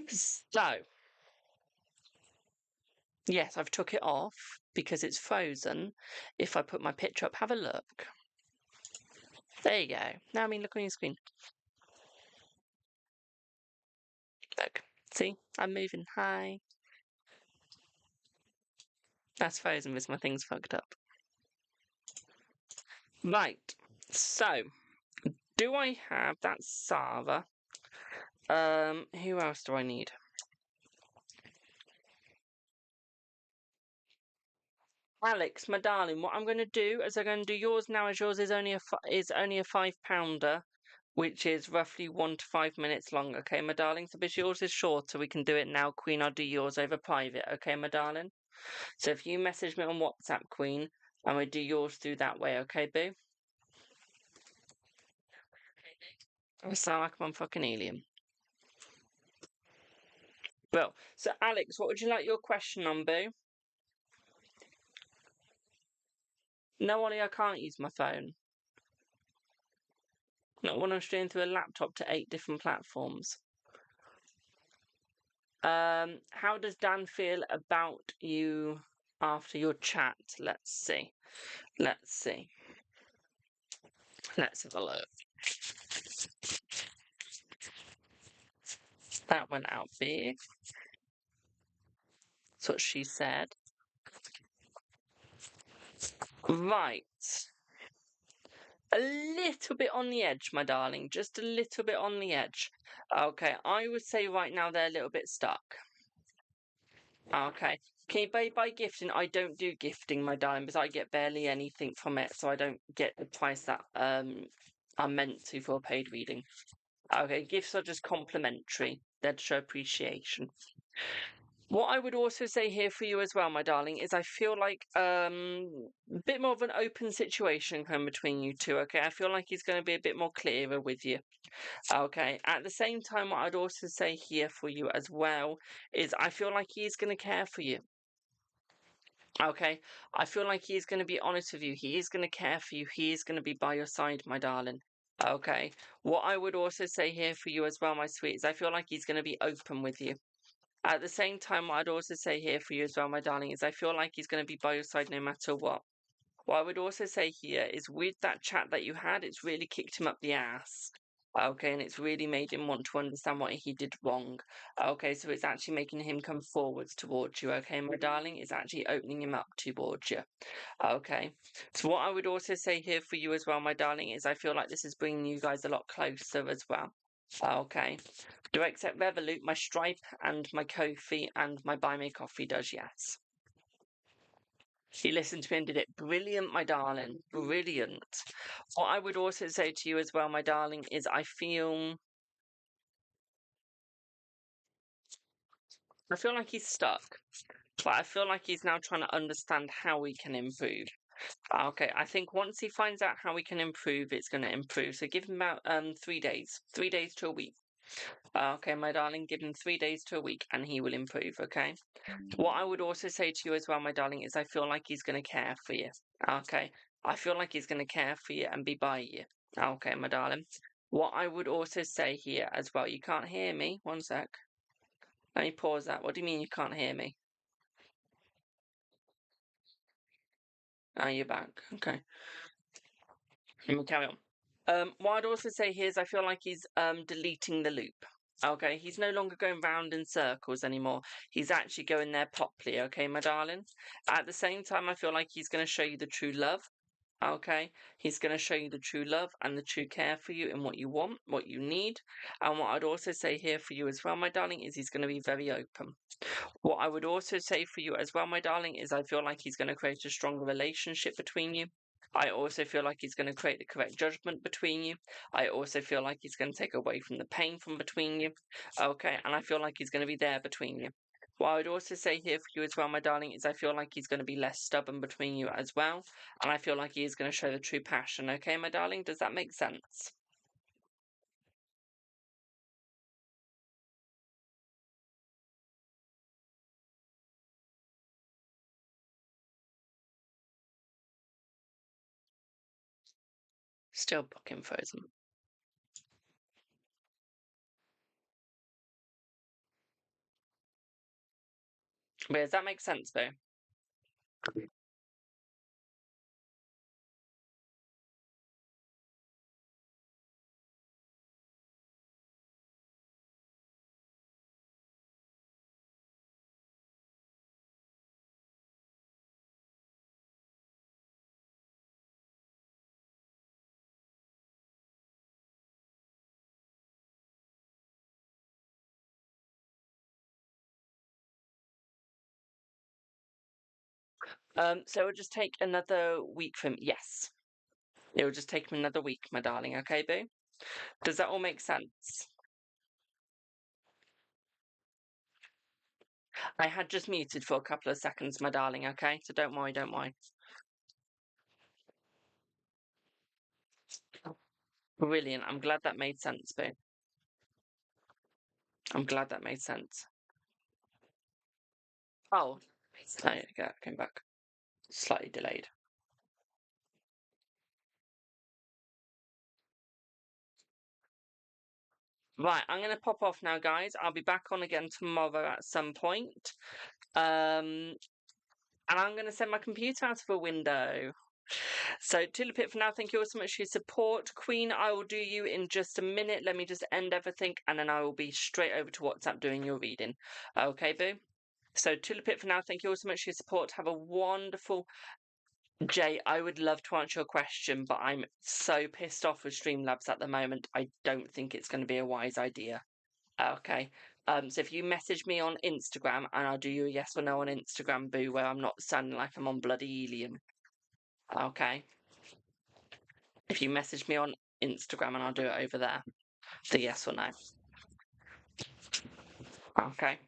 [SPEAKER 1] So, yes, I've took it off because it's frozen. If I put my picture up, have a look. There you go. Now, I mean, look on your screen. Look. See? I'm moving. Hi. That's frozen because my thing's fucked up. Right. So, do I have that Sava? Who else do I need? Alex, my darling, what I'm going to do is I'm going to do yours now, as yours is only a £5, which is roughly 1 to 5 minutes long. Okay, my darling. So, because yours is shorter, we can do it now, Queen. I'll do yours over private. Okay, my darling. So, if you message me on WhatsApp, Queen, and we do yours through that way. Okay, boo. I sound like I'm on fucking helium. Well, so Alex, what would you like your question on, boo? No, Ollie, I can't use my phone. Not when I'm streaming through a laptop to 8 different platforms. How does Dan feel about you after your chat? Let's see. Let's have a look. That went out big. That's what she said. Right. A little bit on the edge, my darling. Just a little bit on the edge. Okay, I would say right now they're a little bit stuck. Okay. Okay, by gifting, I don't do gifting, my darling, because I get barely anything from it, so I don't get the price that I'm meant to for a paid reading. Okay, gifts are just complimentary. They'd show appreciation. What I would also say here for you as well, my darling, is I feel like a bit more of an open situation coming between you two, okay? I feel like he's going to be a bit more clearer with you. Okay, at the same time, what I'd also say here for you as well is I feel like he's going to care for you. Okay, I feel like he's going to be honest with you. He is going to care for you. He is going to be by your side, my darling. Okay, what I would also say here for you as well, my sweet, is I feel like he's going to be open with you. At the same time, what I'd also say here for you as well, my darling, is I feel like he's going to be by your side no matter what. What I would also say here is with that chat that you had, it's really kicked him up the ass. Okay, and it's really made him want to understand what he did wrong. Okay, so it's actually making him come forwards towards you. Okay, my darling, it's actually opening him up towards you. Okay, so what I would also say here for you as well, my darling, is I feel like this is bringing you guys a lot closer as well. Okay, do I accept Revolut, my Stripe, and my Ko-fi, and my Buy Me Coffee does, yes. He listened to me and did it. Brilliant, my darling. Brilliant. What I would also say to you as well, my darling, is I feel like he's stuck. But I feel like he's now trying to understand how we can improve. Okay, I think once he finds out how we can improve, it's going to improve. So give him about 3 days. 3 days to a week. Okay, my darling, give him 3 days to a week and he will improve, okay? What I would also say to you as well, my darling, is I feel like he's going to care for you. Okay, I feel like he's going to care for you and be by you. Okay, my darling. What I would also say here as well, you can't hear me. 1 sec. Let me pause that. What do you mean you can't hear me? Ah, you're back. Okay. Let me carry on. What I'd also say here is I feel like he's deleting the loop. Okay, he's no longer going round in circles anymore. He's actually going there properly, okay, my darling? At the same time, I feel like he's going to show you the true love. Okay, he's going to show you the true love and the true care for you and what you want, what you need. And what I'd also say here for you as well, my darling, is he's going to be very open. What I would also say for you as well, my darling, is I feel like he's going to create a stronger relationship between you. I also feel like he's going to create the correct judgment between you. I also feel like he's going to take away from the pain from between you. Okay, and I feel like he's going to be there between you. What I would also say here for you as well, my darling, is I feel like he's going to be less stubborn between you as well. And I feel like he is going to show the true passion. Okay, my darling, does that make sense? Still fucking frozen. But does that make sense, though? So it'll just take another week from yes. It will just take him another week, my darling. Okay, boo. Does that all make sense? I had just muted for a couple of seconds, my darling. Okay, so don't worry, don't worry. Brilliant. I'm glad that made sense, boo. I'm glad that made sense. Oh, there you go. Came back. Slightly delayed. Right, I'm going to pop off now, guys. I'll be back on again tomorrow at some point. And I'm going to send my computer out of a window. So, Tulipit, for now, thank you all so much for your support. Queen, I will do you in just a minute. Let me just end everything, and then I will be straight over to WhatsApp doing your reading. Okay, boo? So, Tulipit, for now, thank you all so much for your support. Have a wonderful Jay. I would love to answer your question, but I'm so pissed off with Streamlabs at the moment. I don't think it's going to be a wise idea. Okay. So if you message me on Instagram, and I'll do you a yes or no on Instagram, boo, where I'm not sounding like I'm on bloody helium. Okay. If you message me on Instagram, and I'll do it over there. The yes or no. Okay.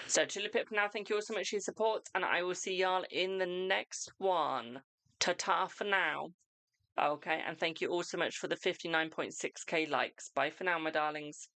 [SPEAKER 1] So, Tulipit, for now, thank you all so much for your support, and I will see y'all in the next one. Ta-ta for now. Okay, and thank you all so much for the 59.6k likes. Bye for now, my darlings.